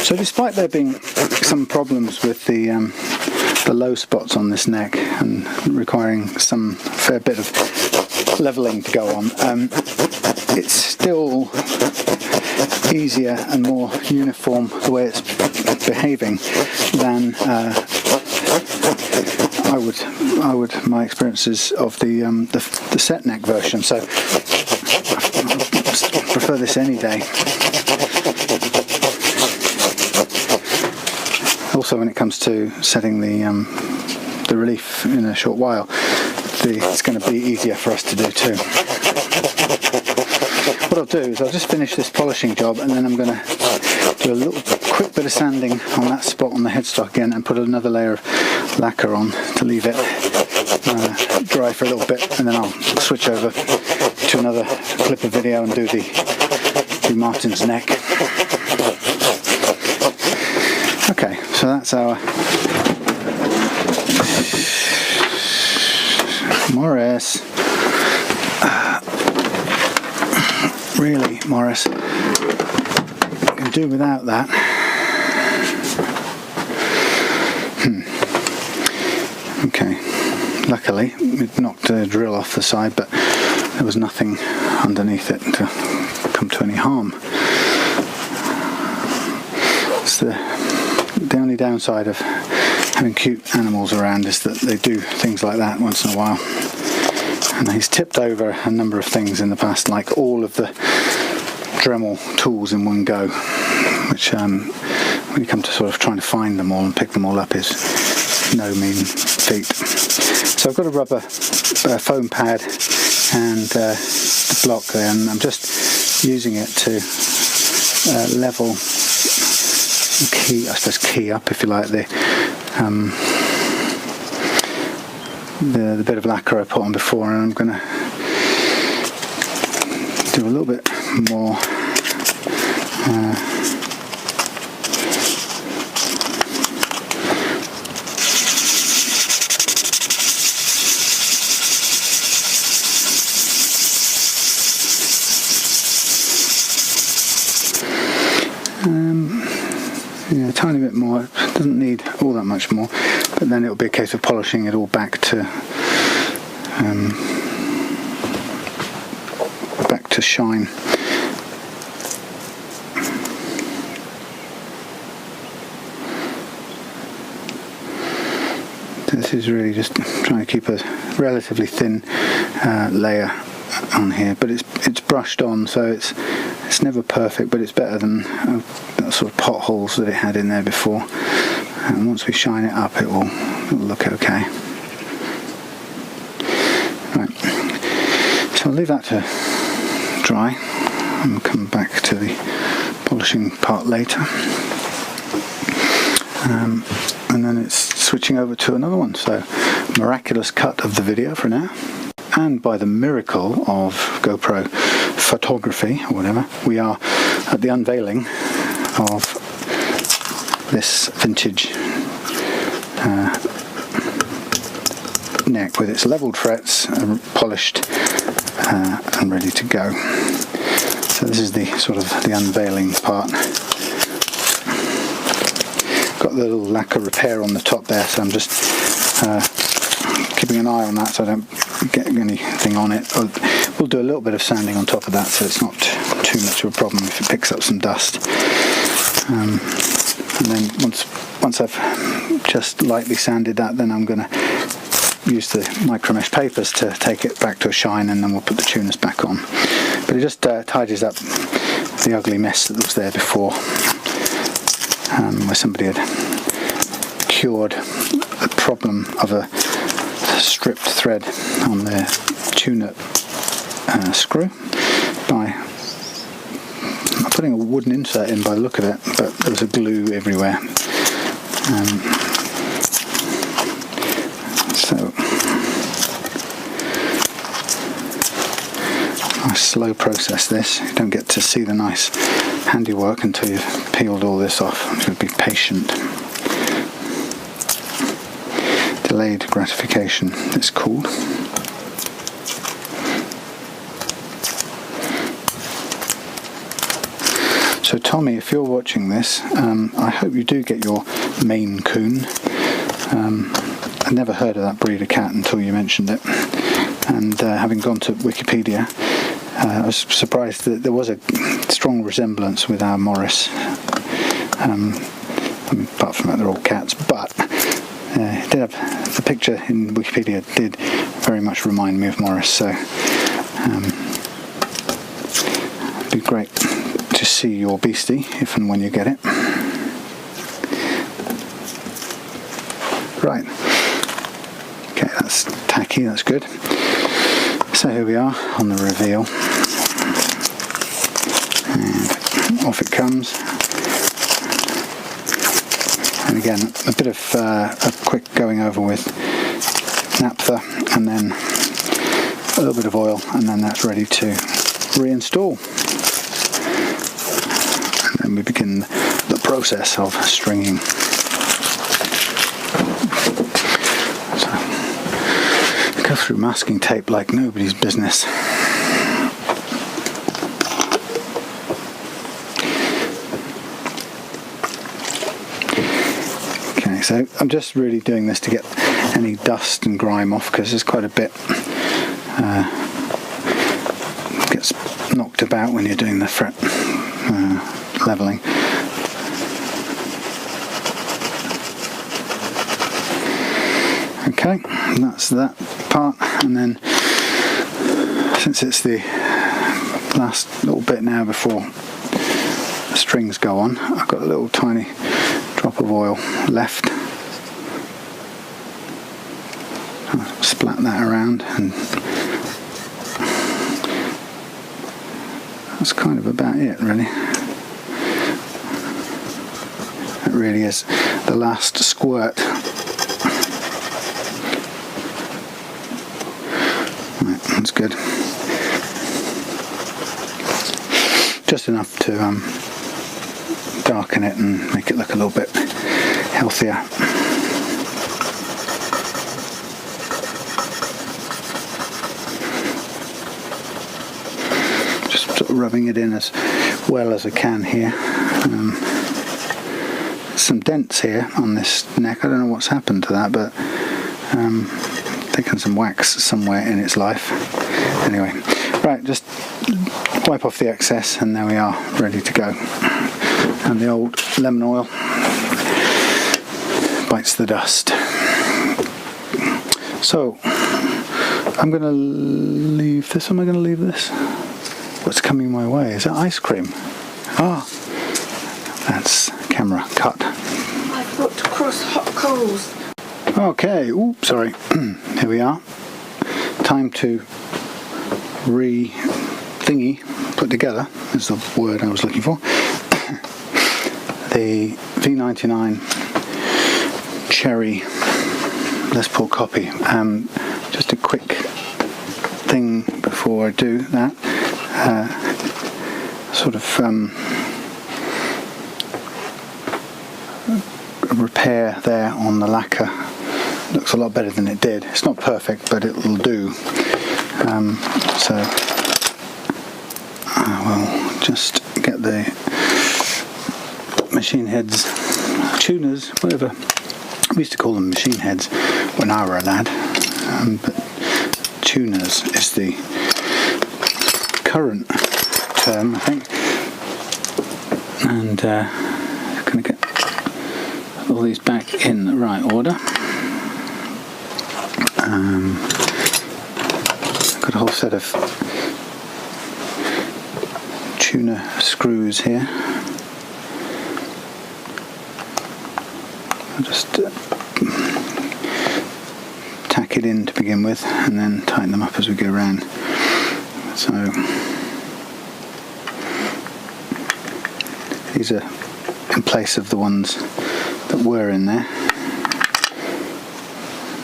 So despite there being some problems with the low spots on this neck and requiring some fair bit of levelling to go on, it's still easier and more uniform the way it's behaving than my experiences of the set neck version. So I prefer this any day. Also, when it comes to setting the relief in a short while, it's going to be easier for us to do too. What I'll do is I'll just finish this polishing job, and then I'm going to do a little quick bit of sanding on that spot on the headstock again, and put another layer of lacquer on to leave it dry for a little bit, and then I'll switch over to another clip of video and do Martin's neck. Okay, so that's our Morris. Really, Morris, I can do without that. Okay, luckily we've knocked the drill off the side, but there was nothing underneath it to come to any harm. It's the only downside of having cute animals around is that they do things like that once in a while. And he's tipped over a number of things in the past, like all of the Dremel tools in one go, which when you come to sort of trying to find them all and pick them all up is no mean feat. So I've got a rubber foam pad and the block there, and I'm just using it to level, key up, if you like, the bit of lacquer I put on before, and I'm going to do a little bit more yeah, a tiny bit more. It doesn't need all that much more, but then it'll be a case of polishing it all back to shine. This is really just trying to keep a relatively thin layer on here, but it's brushed on, so it's never perfect, but it's better than the sort of potholes that it had in there before. And once we shine it up, it'll look okay. Right, so I'll leave that to dry and we'll come back to the polishing part later. And then it's switching over to another one, so miraculous cut of the video for now. And by the miracle of GoPro photography or whatever, we are at the unveiling of this vintage neck with its leveled frets, polished and ready to go. So this is the sort of the unveiling part. Got the little lacquer repair on the top there, so I'm just keeping an eye on that so I don't get anything on it. We'll do a little bit of sanding on top of that, so it's not too much of a problem if it picks up some dust. And then once I've just lightly sanded that, then I'm going to use the micro mesh papers to take it back to a shine, and then we'll put the tuners back on. But it just tidies up the ugly mess that was there before, where somebody had cured the problem of a stripped thread on the tuner screw by putting a wooden insert in by the look of it, but there was a glue everywhere. So I slow process this. You don't get to see the nice handiwork until you've peeled all this off. So be patient. Delayed gratification, it's called. So Tommy, if you're watching this, I hope you do get your Maine Coon. I'd never heard of that breed of cat until you mentioned it, and having gone to Wikipedia, I was surprised that there was a strong resemblance with our Morris. I mean, apart from that, they're all cats, but it did have, the picture in Wikipedia did very much remind me of Morris, so it'd be great to see your beastie if and when you get it. Right, okay, that's tacky, that's good. So here we are on the reveal, and off it comes. And again, a bit of a quick going over with naphtha, and then a little bit of oil, and then that's ready to reinstall. And then we begin the process of stringing. So, go through masking tape like nobody's business. So I'm just really doing this to get any dust and grime off, because there's quite a bit talked about when you're doing the fret leveling. Okay, that's that part, and then since it's the last little bit now before the strings go on, I've got a little tiny drop of oil left. I'll splat that around, and that's kind of about it, really. That really is the last squirt. Right, that's good. Just enough to darken it and make it look a little bit healthier. Just sort of rubbing it in as well as I can here. Some dents here on this neck. I don't know what's happened to that, but taken some wax somewhere in its life. Anyway, right, just wipe off the excess, and there we are, ready to go. And the old lemon oil bites the dust. So I'm going to leave this. Am I going to leave this? What's coming my way? Is that ice cream? Ah, that's camera cut. I've got to cross hot coals. Okay, oops, sorry. Here we are. Time to put together, is the word I was looking for, the V99 Cherry Les Paul copy. Just a quick thing before I do that. Sort of a repair there on the lacquer. Looks a lot better than it did. It's not perfect, but it'll do. So I will just get the machine heads, tuners, whatever. We used to call them machine heads when I were a lad, but tuners is the current term, I think. And going to get all these back in the right order. Got a whole set of tuner screws here. I'll just tack it in to begin with, and then tighten them up as we go around. So these are in place of the ones that were in there,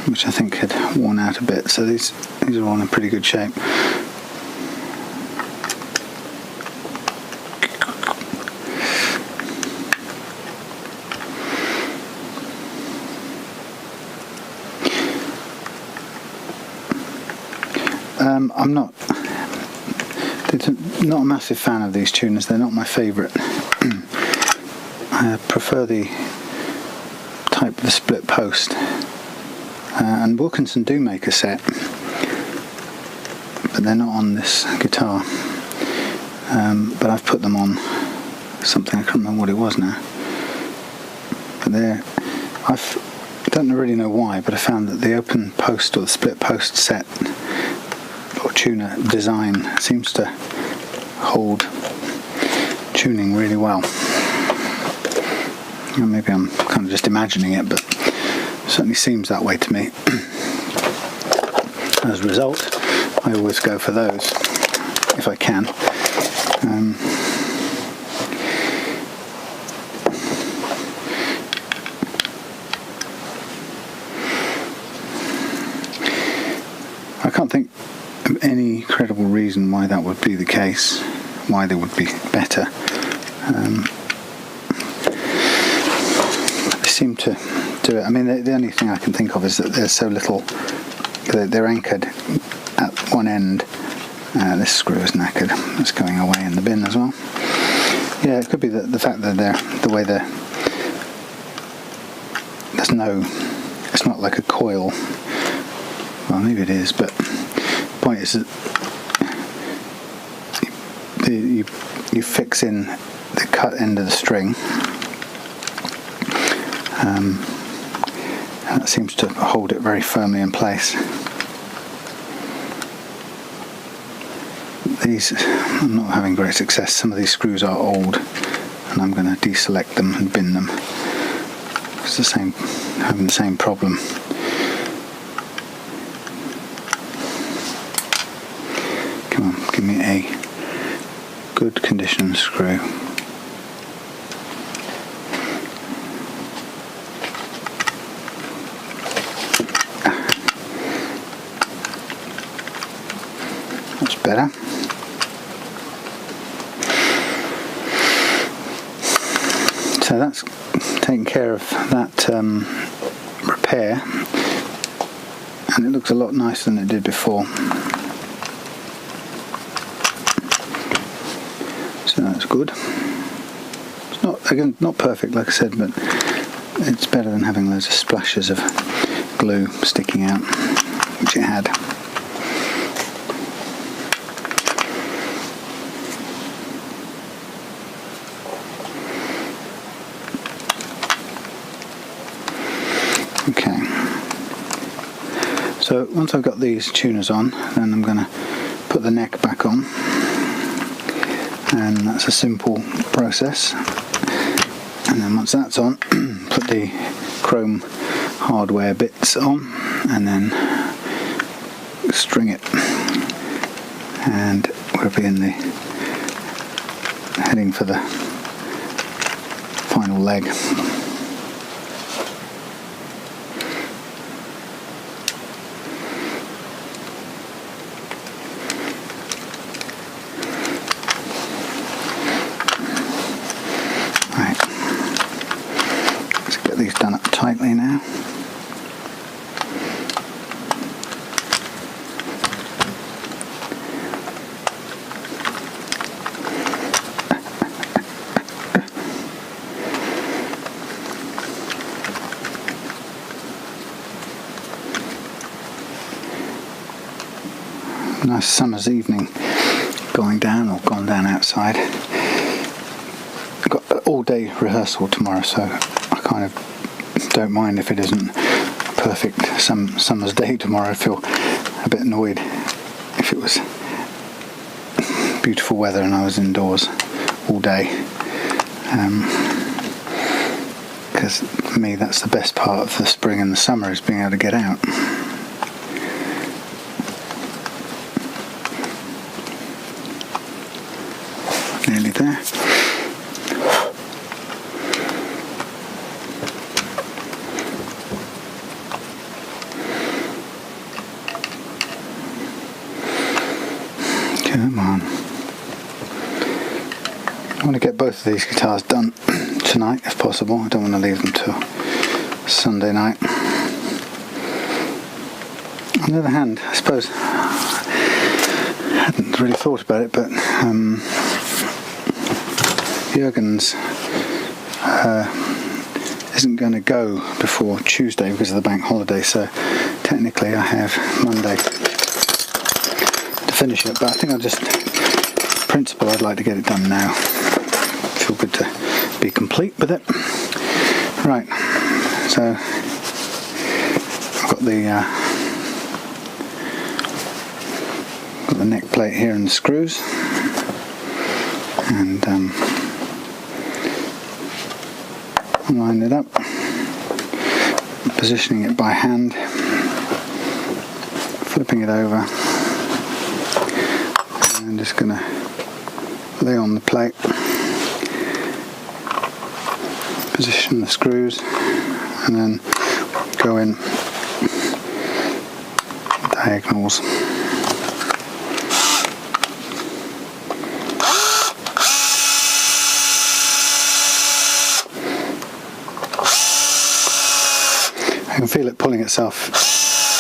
which I think had worn out a bit. So these are all in pretty good shape. I'm not a massive fan of these tuners. They're not my favourite. I prefer the type with the split post. And Wilkinson do make a set, but they're not on this guitar. But I've put them on something, I can't remember what it was now. But I don't really know why, but I found that the open post or the split post set or tuner design seems to hold tuning really well. Well, maybe I'm kind of just imagining it, but it certainly seems that way to me. As a result, I always go for those if I can. I can't think of any credible reason why that would be the case, why they would be better. They seem to do it. I mean, the only thing I can think of is that there's so little. They're anchored at one end. This screw is knackered. It's going away in the bin as well. Yeah, it could be the fact that there's no. It's not like a coil. Well, maybe it is, but the point is that you fix in the cut end of the string. And that seems to hold it very firmly in place. These, I'm not having great success. Some of these screws are old, and I'm going to deselect them and bin them. It's the same, having the same problem. Come on, give me a good condition screw. That's better. So that's taking care of that repair, and it looks a lot nicer than it did before. So that's good. It's not, again, not perfect like I said, but it's better than having loads of splashes of glue sticking out, which it had. Okay, so once I've got these tuners on, then I'm going to put the neck back on, and that's a simple process. And then once that's on, put the chrome hardware bits on, and then string it, and we'll be in the heading for the final leg. These done up tightly now. Nice summer's evening going down, or gone down outside. I've got an all-day rehearsal tomorrow, so I kind of don't mind if it isn't perfect summer's day tomorrow. I feel a bit annoyed if it was beautiful weather and I was indoors all day, because for me that's the best part of the spring and the summer, is being able to get out. Nearly there. Come on. I want to get both of these guitars done tonight if possible. I don't want to leave them till Sunday night. On the other hand, I suppose I hadn't really thought about it, but Jurgen's isn't going to go before Tuesday because of the bank holiday, so technically I have Monday to finish it, but I think I'll just, principle, I'd like to get it done now. Feel good to be complete with it. Right, so I've got the neck plate here and the screws, and line it up, positioning it by hand, flipping it over, and just going to lay on the plate, position the screws, and then go in diagonals. I can feel it pulling itself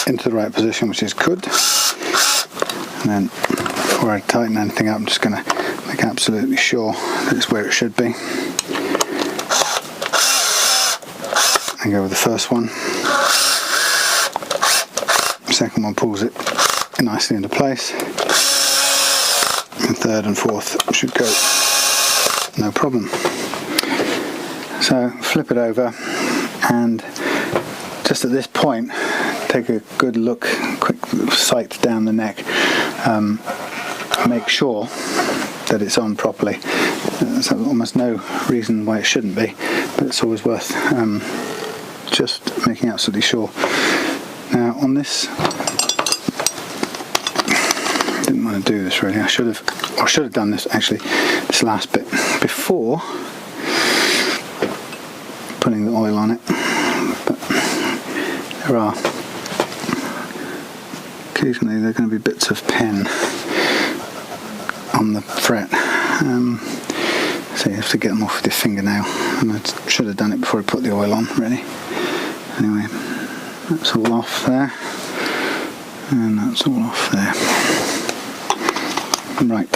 into the right position, which is good. And then before I tighten anything up, I'm just going to make absolutely sure that it's where it should be. And go with the first one. The second one pulls it nicely into place. The third and fourth should go no problem. So flip it over, and just at this point take a good look, quick sight down the neck, make sure that it's on properly. There's almost no reason why it shouldn't be, but it's always worth just making absolutely sure. Now on this, didn't want to do this really. I should have done this actually, this last bit before putting the oil on it. But there are occasionally there are going to be bits of pen on the fret, so you have to get them off with your fingernail, and I should have done it before I put the oil on really. Anyway, that's all off there, and that's all off there. Right,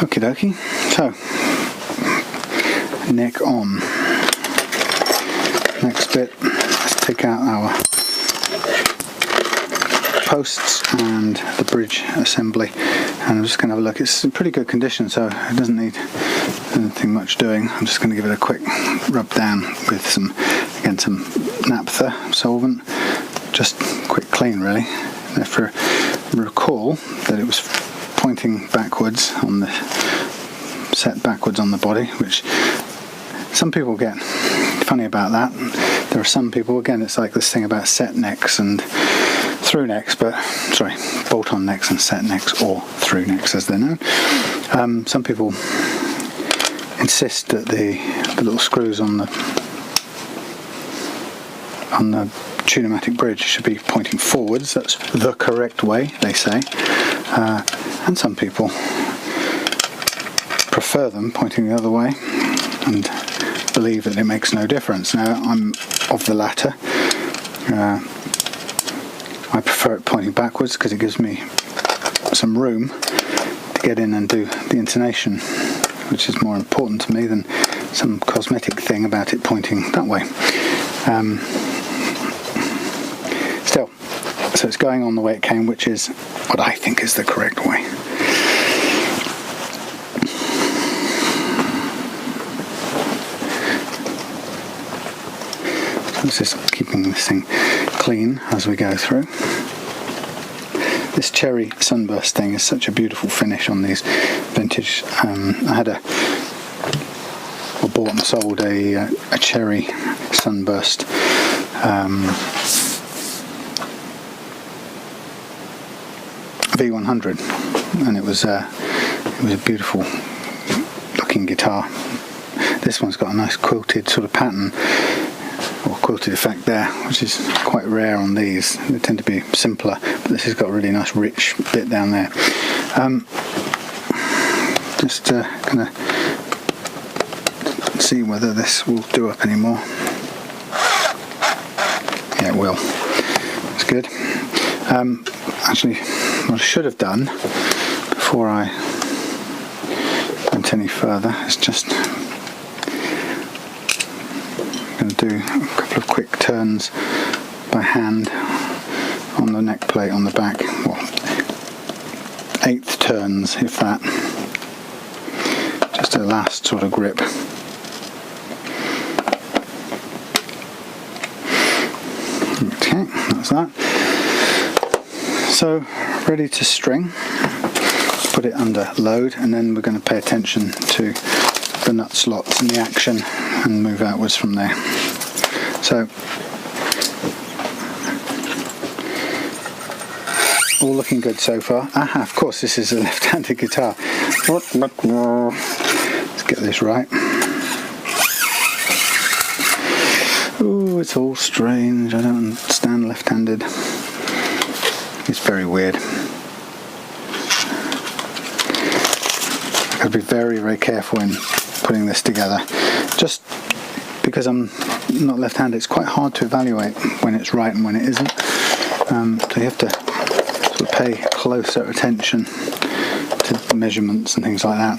okie dokie. So neck on. Next bit, let's take out our posts and the bridge assembly, and I'm just going to have a look. It's in pretty good condition, so it doesn't need anything much doing. I'm just going to give it a quick rub down with some naphtha solvent, just quick clean really. And if you recall that it was pointing backwards on the set backwards on the body, which some people get funny about that. There are some people, again, it's like this thing about set necks and through necks, bolt-on necks and set necks, or through necks as they're known. Some people insist that the little screws on the tunematic bridge should be pointing forwards. That's the correct way, they say, and some people prefer them pointing the other way and believe that it makes no difference. Now I'm of the latter. I prefer it pointing backwards because it gives me some room to get in and do the intonation, which is more important to me than some cosmetic thing about it pointing that way. Still, so it's going on the way it came, which is what I think is the correct way. So just keeping this thing clean as we go through. This cherry sunburst thing is such a beautiful finish on these vintage. I bought and sold a cherry sunburst V100, and it was a beautiful looking guitar. This one's got a nice quilted sort of pattern, or quilted effect there, which is quite rare on these. They tend to be simpler, but this has got a really nice rich bit down there. Just gonna see whether this will do up anymore. Yeah, it will. It's good. Actually, what I should have done before I went any further is just going to do a couple of quick turns by hand on the neck plate on the back. Well, 8th turns, if that. Just a last sort of grip. Okay, that's that. So, ready to string. Put it under load, and then we're going to pay attention to the nut slots and the action and move outwards from there. So, all looking good so far. Aha, of course this is a left-handed guitar. Let's get this right. Ooh, it's all strange. I don't understand left-handed. It's very weird. I've got to be very, very careful in putting this together. Just because I'm not left-handed, it's quite hard to evaluate when it's right and when it isn't. So you have to sort of pay closer attention to measurements and things like that.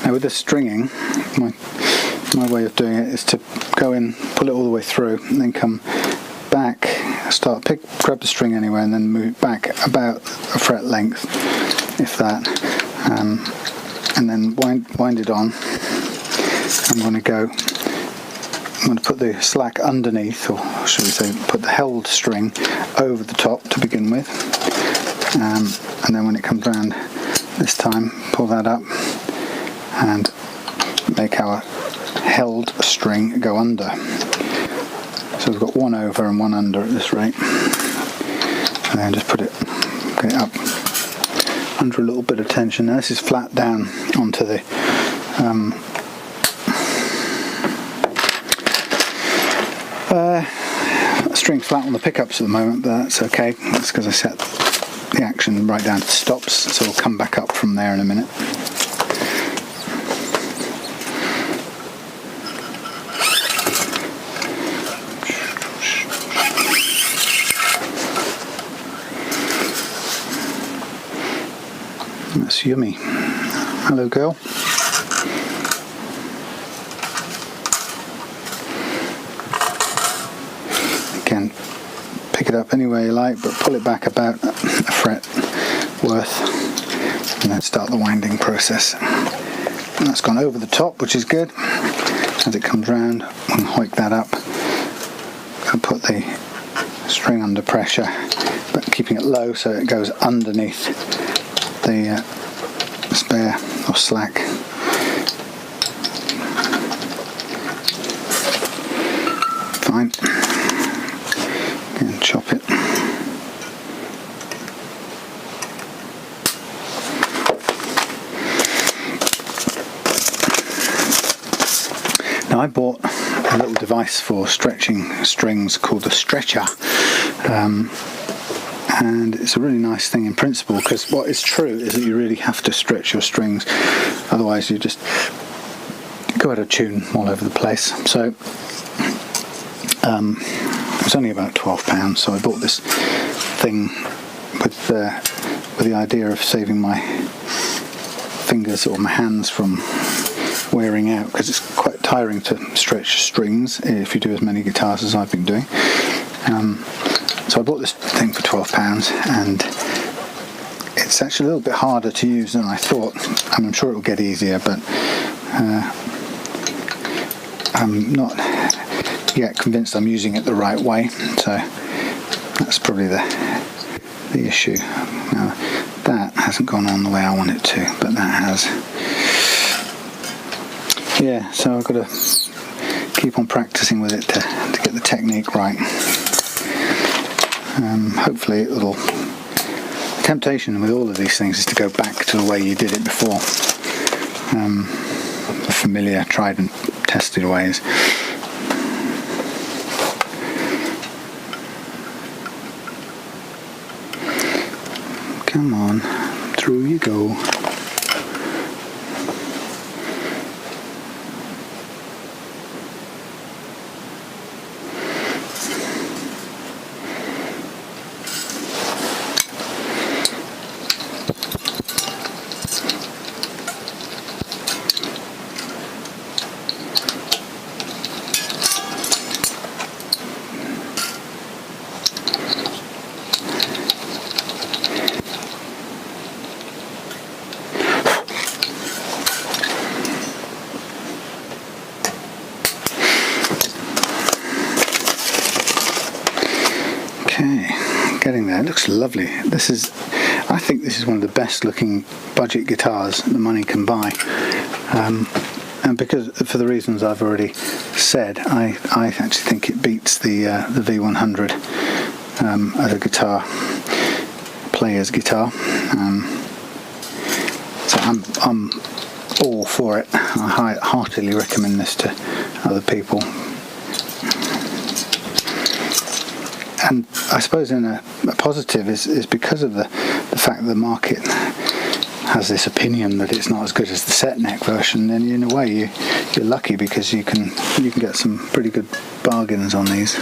Now with the stringing, my way of doing it is to go in, pull it all the way through, and then come back grab the string anywhere and then move back about a fret length, if that, and then wind it on. I'm going to put the slack underneath, or should we say put the held string over the top to begin with, and then when it comes round this time, pull that up and make our held string go under. So we've got one over and one under at this rate, and then just get it up under a little bit of tension. Now this is flat down onto the string flat on the pickups at the moment, but that's okay. That's because I set the action right down to stops, so we'll come back up from there in a minute. That's yummy. Hello, girl. Again, pick it up anywhere you like, but pull it back about a fret worth, and then start the winding process. And that's gone over the top, which is good. As it comes round, we'll hike that up. I'll put the string under pressure, but keeping it low so it goes underneath the spare or slack. Fine. And chop it. Now I bought a little device for stretching strings called the stretcher. And it's a really nice thing in principle, because what is true is that you really have to stretch your strings, otherwise you just go out of tune all over the place. So it was only about £12, so I bought this thing with the idea of saving my fingers or my hands from wearing out, because it's quite tiring to stretch strings if you do as many guitars as I've been doing. So I bought this thing for £12, and it's actually a little bit harder to use than I thought. I'm sure it will get easier, but I'm not yet convinced I'm using it the right way. So that's probably the issue. Now, that hasn't gone on the way I want it to, but that has. Yeah, so I've got to keep on practicing with it to get the technique right. Hopefully it'll. The temptation with all of these things is to go back to the way you did it before, the familiar, tried and tested ways. Come on, through you go. Getting there. It looks lovely. I think this is one of the best looking budget guitars the money can buy, and because for the reasons I've already said, I actually think it beats the V100 as a guitar player's guitar. So I'm all for it. I heartily recommend this to other people. And I suppose in a positive is because of the fact that the market has this opinion that it's not as good as the set neck version, then in a way you're lucky, because you can get some pretty good bargains on these.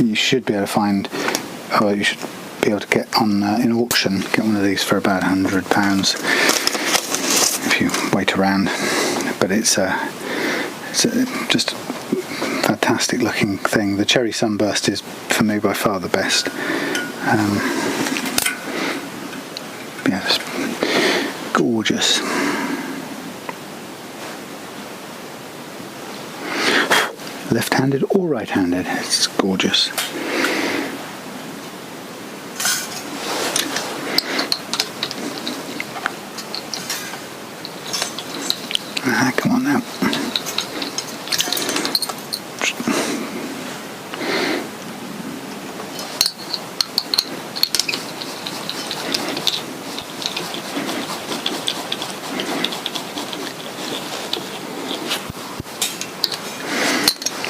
You should be able to find, or you should be able to get on in auction, get one of these for about £100 if you wait around. But it's just fantastic looking thing. The cherry sunburst is for me by far the best. Yeah, it's gorgeous. Left-handed or right-handed, it's gorgeous. Come on now.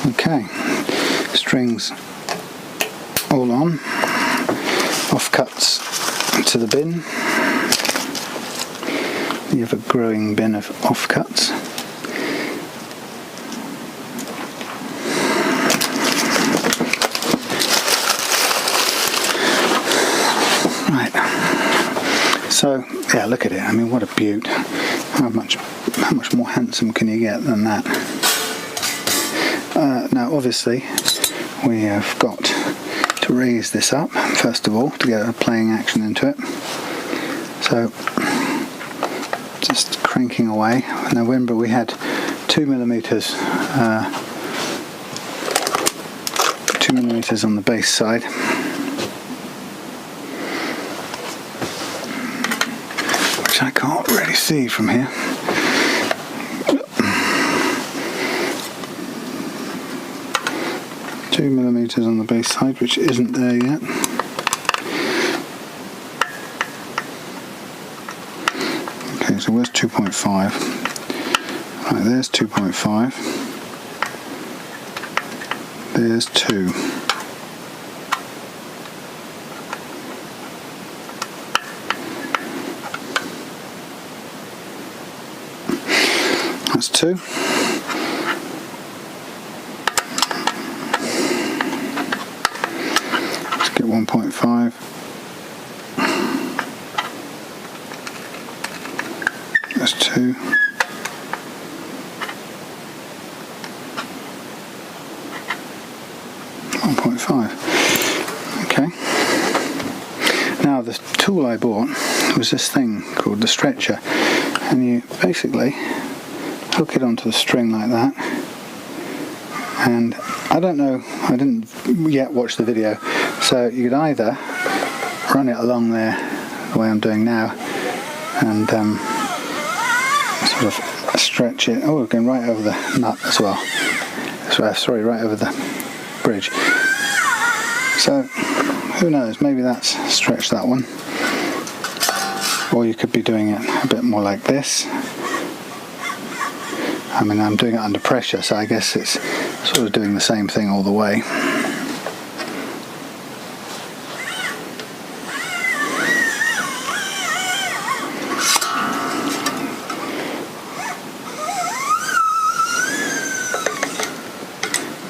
Okay, strings all on, offcuts to the bin. You have a growing bin of offcuts. Right, so yeah, look at it. I mean, what a beaut. How much more handsome can you get than that? Now obviously we have got to raise this up first of all to get a playing action into it. So just cranking away. Now remember we had 2 millimeters on the base side. Which I can't really see from here. 2 millimeters on the base side, which isn't there yet. Okay, so where's 2.5? Right, there's 2.5. There's 2. That's 2. Get 1.5. That's 2. Okay. Now the tool I bought was this thing called the stretcher, and you basically hook it onto the string like that. And I don't know, I didn't yet watch the video, so you could either run it along there the way I'm doing now and sort of stretch it. Oh, we're going right over the nut as well. Sorry, right over the bridge. So who knows, maybe that's stretch that one. Or you could be doing it a bit more like this. I mean, I'm doing it under pressure, so I guess it's sort of doing the same thing all the way.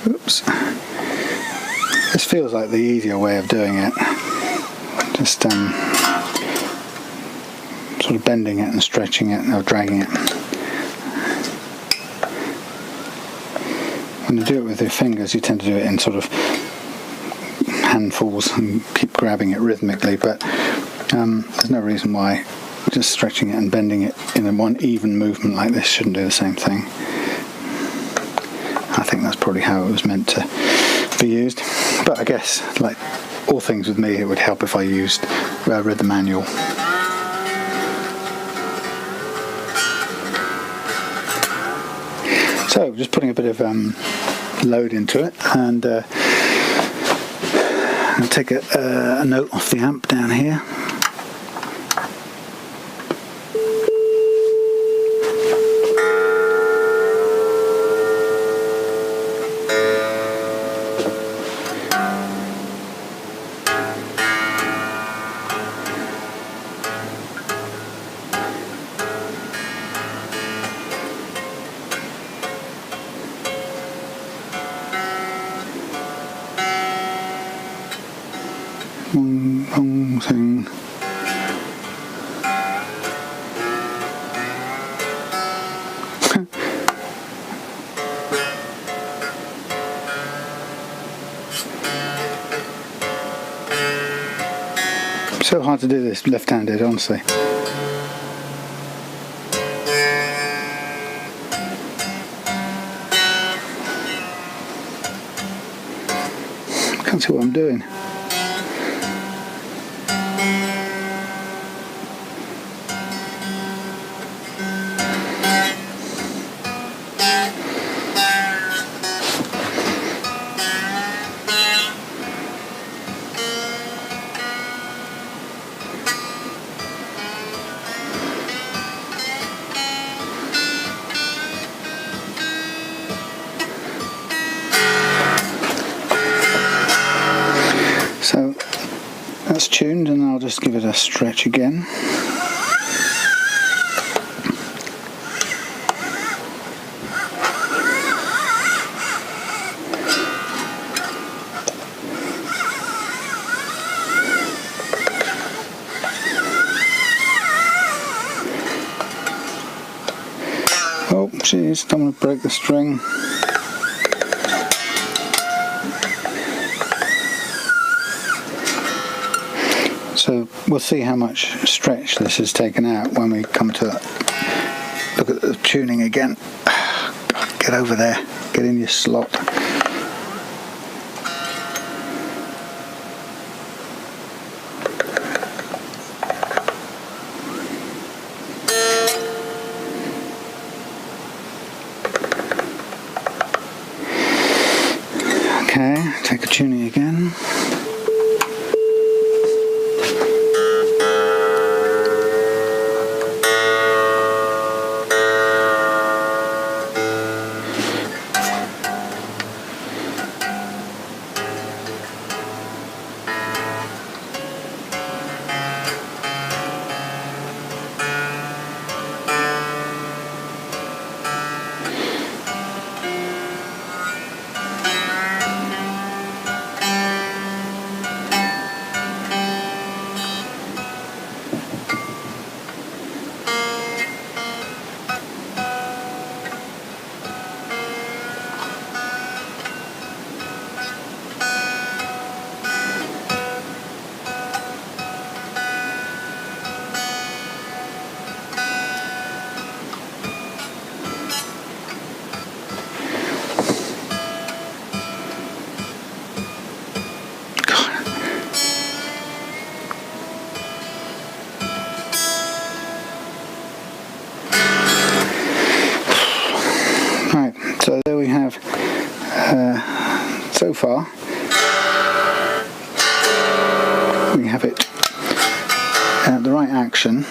Oops. This feels like the easier way of doing it. Just sort of bending it and stretching it or dragging it. When you do it with your fingers, you tend to do it in sort of handfuls and keep grabbing it rhythmically, but there's no reason why just stretching it and bending it in one even movement like this shouldn't do the same thing. I think that's probably how it was meant to be used, but I guess, like all things with me, it would help if I read the manual. So just putting a bit of load into it, and I'll take a note off the amp down here. One thing. So hard to do this left-handed, honestly. Can't see what I'm doing. So that's tuned, and I'll just give it a stretch again. Oh, jeez, don't want to break the string. So we'll see how much stretch this has taken out when we come to look at the tuning again. God, get over there, get in your slot. Okay, take a tuning again. So there we have, so far, we have it at the right action.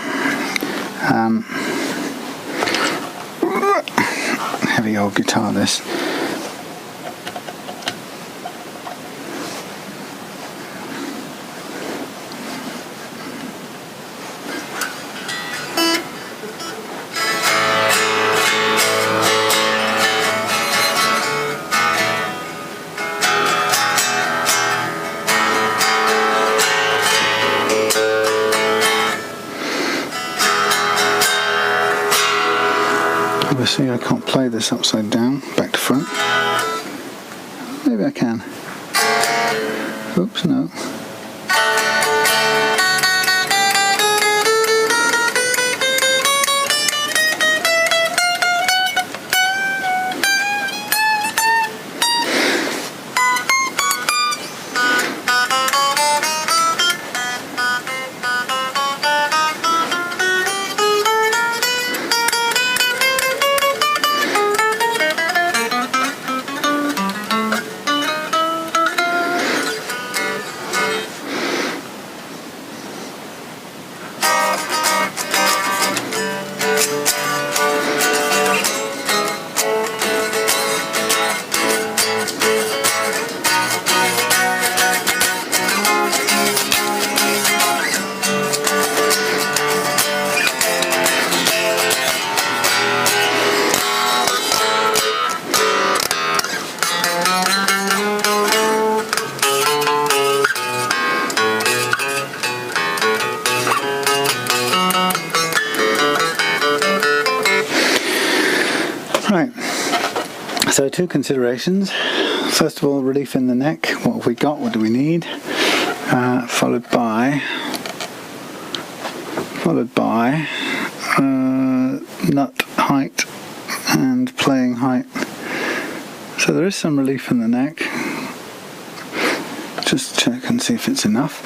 Heavy old guitar this. Obviously I can't play this upside down, back to front. Maybe I can. Oops, no. Right, so two considerations. First of all, relief in the neck. What have we got? What do we need? Followed by followed by nut height and playing height. So there is some relief in the neck. Just check and see if it's enough.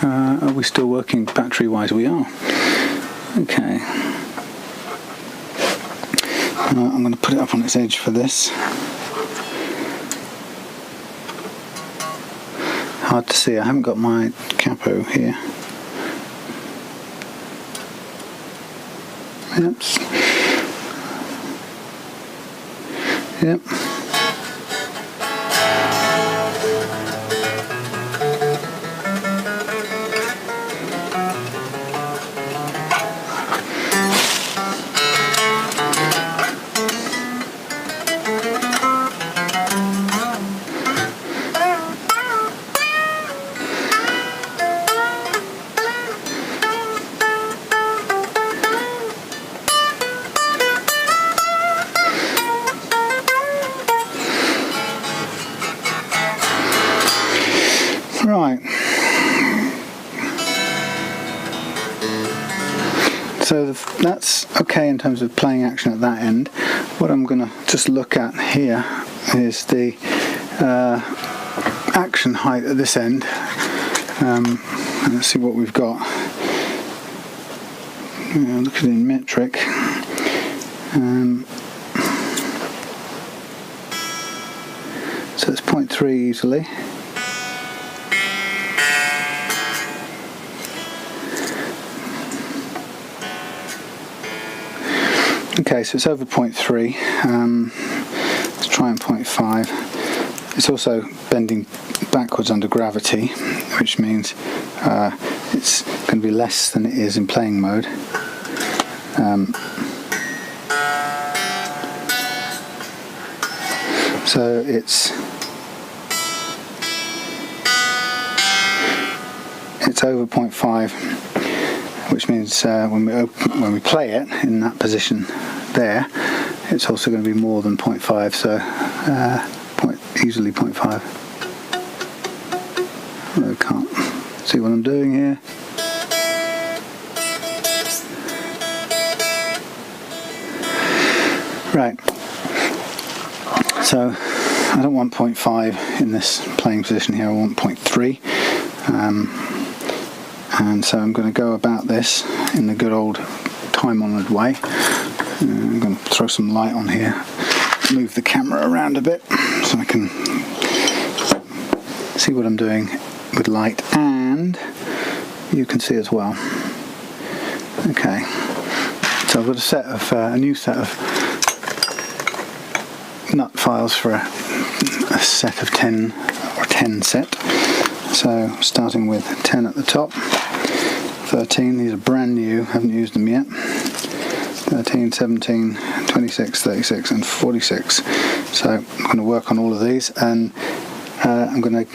Are we still working battery wise? We are. Okay. I'm going to put it up on its edge for this. Hard to see, I haven't got my capo here. Yep. Right, so that's okay in terms of playing action at that end. What I'm going to just look at here is the action height at this end. And let's see what we've got. Look at it in metric. So it's 0.3 easily. Okay, so it's over 0.3. Let's try and 0.5. It's also bending backwards under gravity, which means it's going to be less than it is in playing mode. So it's over 0.5, which means when we play it in that position there, it's also going to be more than 0.5, so easily 0.5. I can't see what I'm doing here. Right, so I don't want 0.5 in this playing position here, I want 0.3. And so I'm going to go about this in the good old time-honoured way. I'm going to throw some light on here, move the camera around a bit so I can see what I'm doing with light, and you can see as well. Okay, so I've got a new set of nut files for a set of 10 or 10 set. So starting with 10 at the top, 13, these are brand new, haven't used them yet, 13, 17, 26, 36 and 46. So I'm going to work on all of these, and I'm going to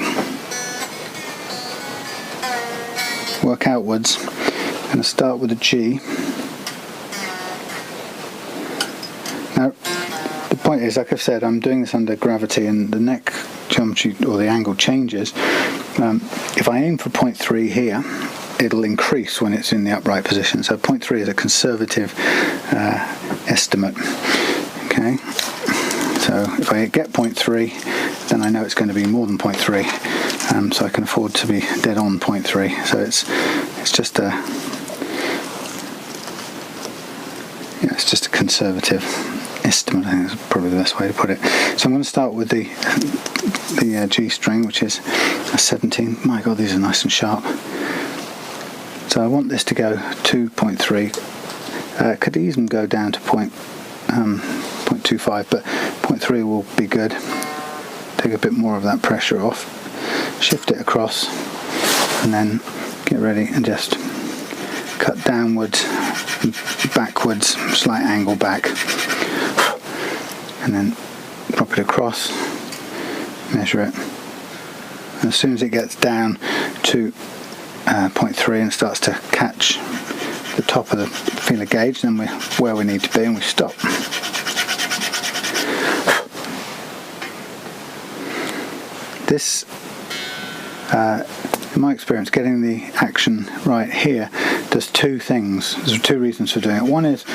work outwards. I'm going to start with a G. Now the point is, like I've said, I'm doing this under gravity and the neck geometry or the angle changes. If I aim for 0.3 here, it'll increase when it's in the upright position. So 0.3 is a conservative estimate. Okay, so if I get 0.3, then I know it's going to be more than 0.3, so I can afford to be dead on 0.3. So it's just a conservative estimate, I think is probably the best way to put it. So I'm going to start with the G string, which is a 17. My god, these are nice and sharp. So I want this to go to 0.3. Could even go down to 0.25, but 0.3 will be good. Take a bit more of that pressure off. Shift it across, and then get ready and just cut downwards, backwards, slight angle back, and then prop it across, measure it, and as soon as it gets down to 0.3 and starts to catch the top of the feeler gauge, then we're where we need to be and we stop. This in my experience, getting the action right here does two things. There's two reasons for doing it. One is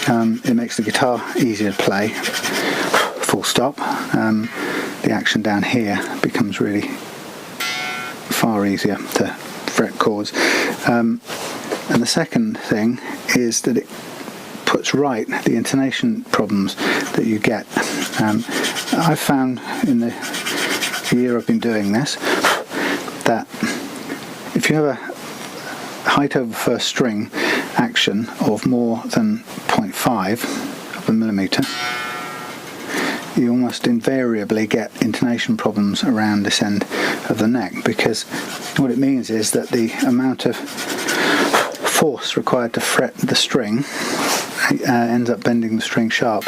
it makes the guitar easier to play, full stop. The action down here becomes really far easier to fret chords. And the second thing is that it puts right the intonation problems that you get. I've found in the year I've been doing this that if you have a height over first string action of more than 0.5 of a millimeter, you almost invariably get intonation problems around this end of the neck, because what it means is that the amount of force required to fret the string ends up bending the string sharp,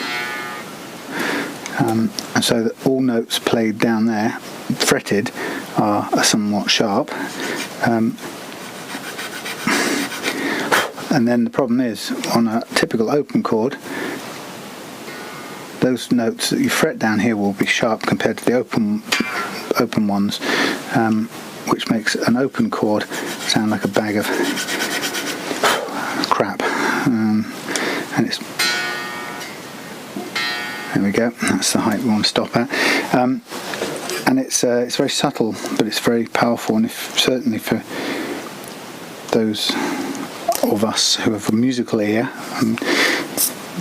and so that all notes played down there fretted are somewhat sharp, and then the problem is on a typical open chord, those notes that you fret down here will be sharp compared to the open ones, which makes an open chord sound like a bag of crap. And it's, there we go, that's the height we want to stop at. And it's very subtle, but it's very powerful, and certainly for those of us who have a musical ear,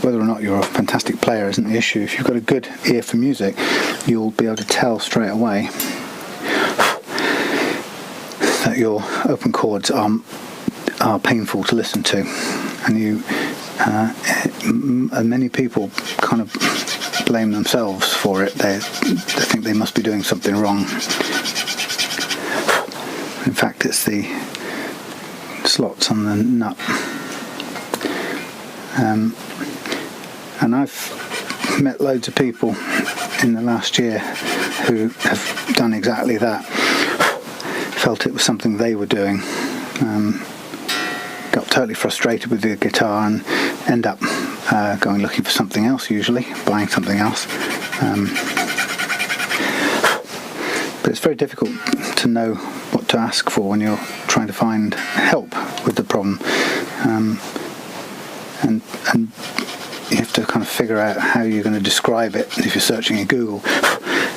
whether or not you're a fantastic player isn't the issue. If you've got a good ear for music, you'll be able to tell straight away that your open chords are painful to listen to, and many people kind of blame themselves for it. They think they must be doing something wrong. In fact, it's the slots on the nut. And I've met loads of people in the last year who have done exactly that. Felt it was something they were doing. Got totally frustrated with the guitar and end up going looking for something else, usually buying something else. But it's very difficult to know what to ask for when you're trying to find help with the problem, and you have to kind of figure out how you're going to describe it if you're searching in Google.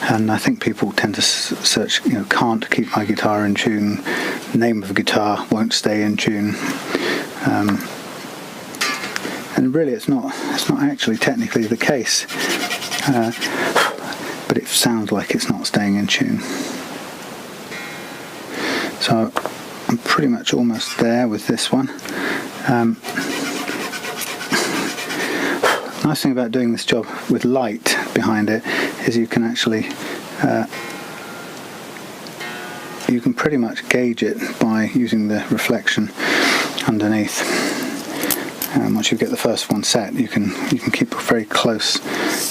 And I think people tend to search, can't keep my guitar in tune, name of guitar, won't stay in tune. And really it's not actually technically the case, but it sounds like it's not staying in tune. So I'm pretty much almost there with this one. Nice thing about doing this job with light behind it is you can actually you can pretty much gauge it by using the reflection underneath. Once you get the first one set, you can keep a very close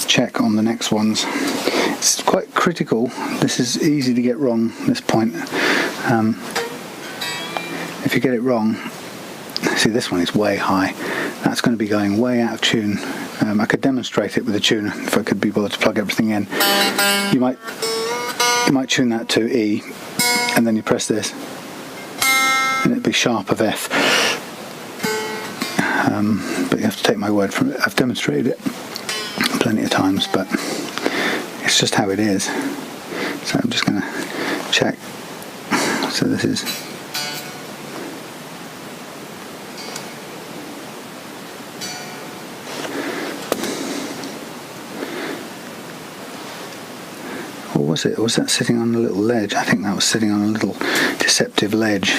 check on the next ones. It's quite critical. This is easy to get wrong, this point. If you get it wrong, see, this one is way high. That's going to be going way out of tune. I could demonstrate it with a tuner if I could be bothered to plug everything in. You might tune that to E, and then you press this, and it'd be sharp of F. But you have to take my word for it. I've demonstrated it plenty of times, but it's just how it is. So I'm just going to check. So this is. Or was it? Or was that sitting on a little ledge? I think that was sitting on a little deceptive ledge.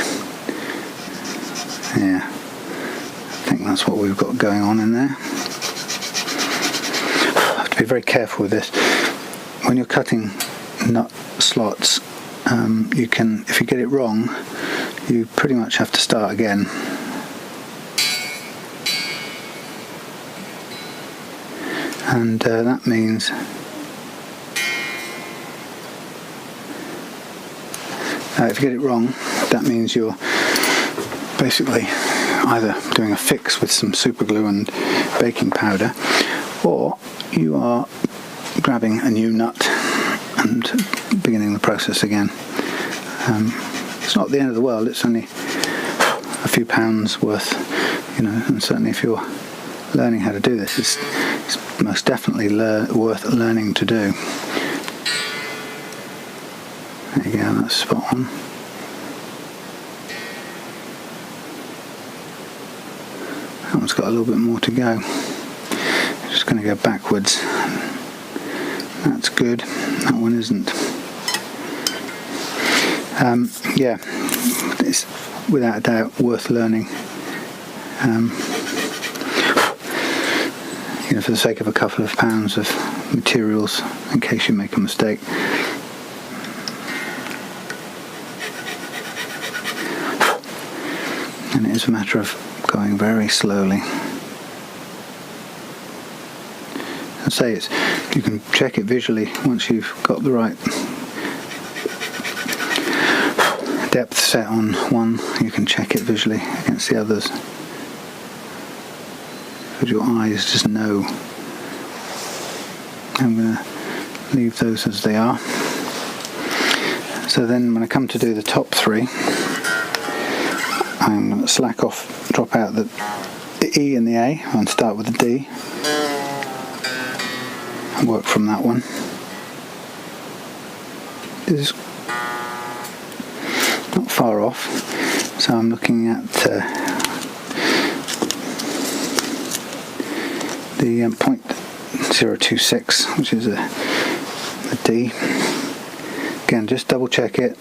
Yeah. I think that's what we've got going on in there. Have to be very careful with this. When you're cutting nut slots, you can, if you get it wrong, you pretty much have to start again. And that means if you get it wrong, that means you're basically either doing a fix with some super glue and baking powder, or you are grabbing a new nut and beginning the process again. it's not the end of the world. It's only a few pounds worth, you know, and certainly if you're learning how to do this, it's most definitely worth learning to do. There you go, that's spot on. That one's got a little bit more to go. Just going to go backwards. That's good. That one isn't. Yeah, it's without a doubt worth learning. You know, for the sake of a couple of pounds of materials, in case you make a mistake. And it is a matter of going very slowly. I'd say you can check it visually once you've got the right depth set on one. You can check it visually against the others. Because your eyes just know. I'm going to leave those as they are. So then when I come to do the top three, I'm going to slack off, drop out the E and the A, and start with the D, and work from that one. This is not far off, so I'm looking at the .026, which is a D. Again, just double check it.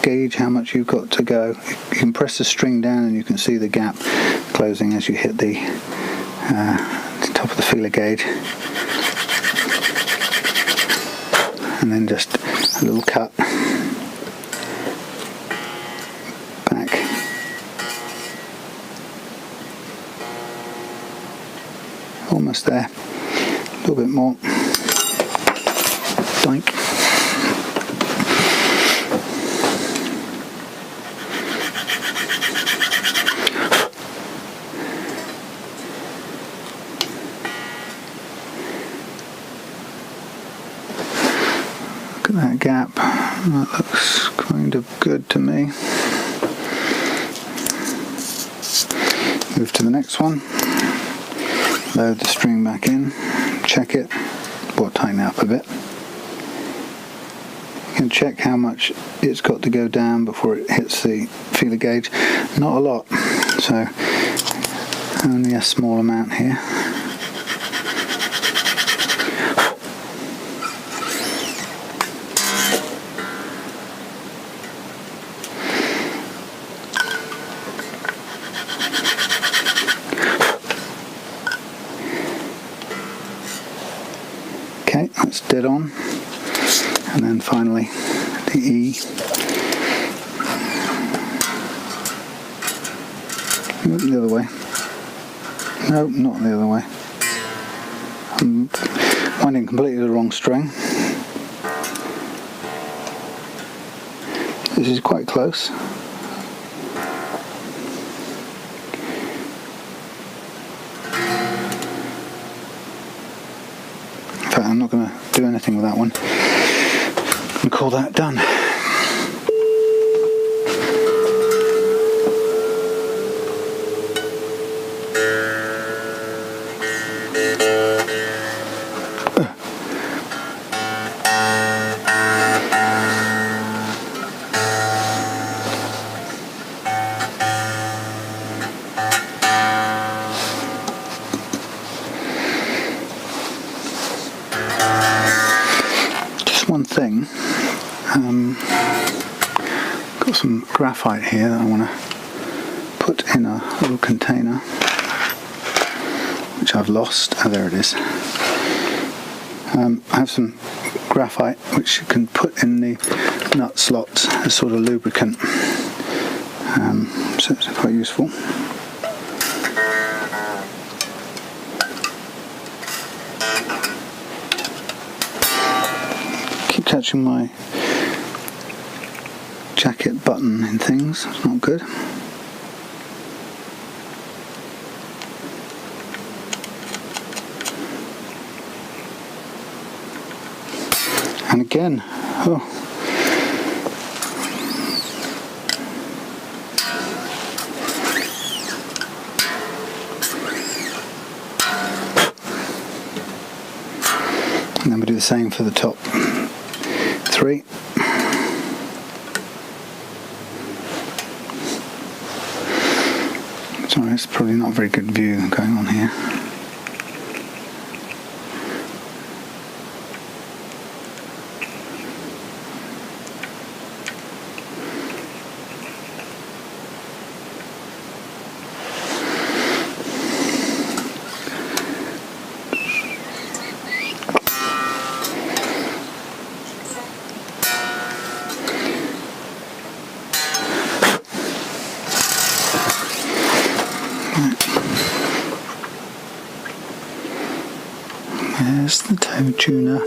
Gauge how much you've got to go. You can press the string down and you can see the gap closing as you hit the top of the feeler gauge, and then just a little cut back. Almost there. A little bit more. Doink. That gap, that looks kind of good to me. Move to the next one, load the string back in, check it, or tighten it up a bit. You can check how much it's got to go down before it hits the feeler gauge. Not a lot, so only a small amount here. Okay, that's dead on. And then finally the E. The other way. No, not the other way. I'm winding completely the wrong string. This is quite close. In fact, I'm not going to do anything with that one. I'm going to call that done. One thing, got some graphite here that I want to put in a little container, which I've lost. Oh, there it is. I have some graphite which you can put in the nut slots as sort of lubricant, so it's quite useful. Catching my jacket button in things, it's not good. And again, then we do the same for the top 3. Sorry, it's probably not a very good view going on here. There's the toe tuner.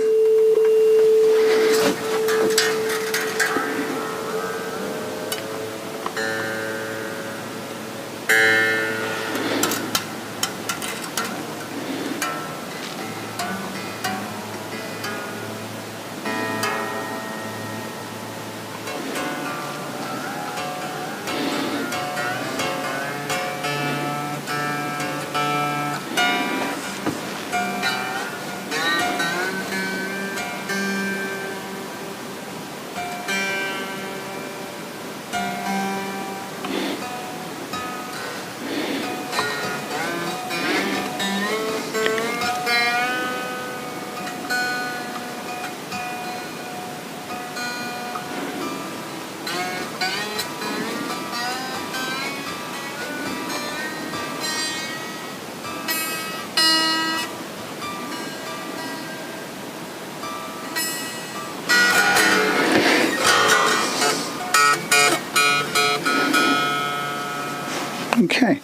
Okay,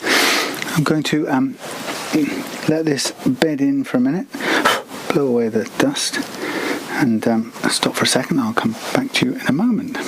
I'm going to let this bed in for a minute, blow away the dust, and stop for a second. I'll come back to you in a moment.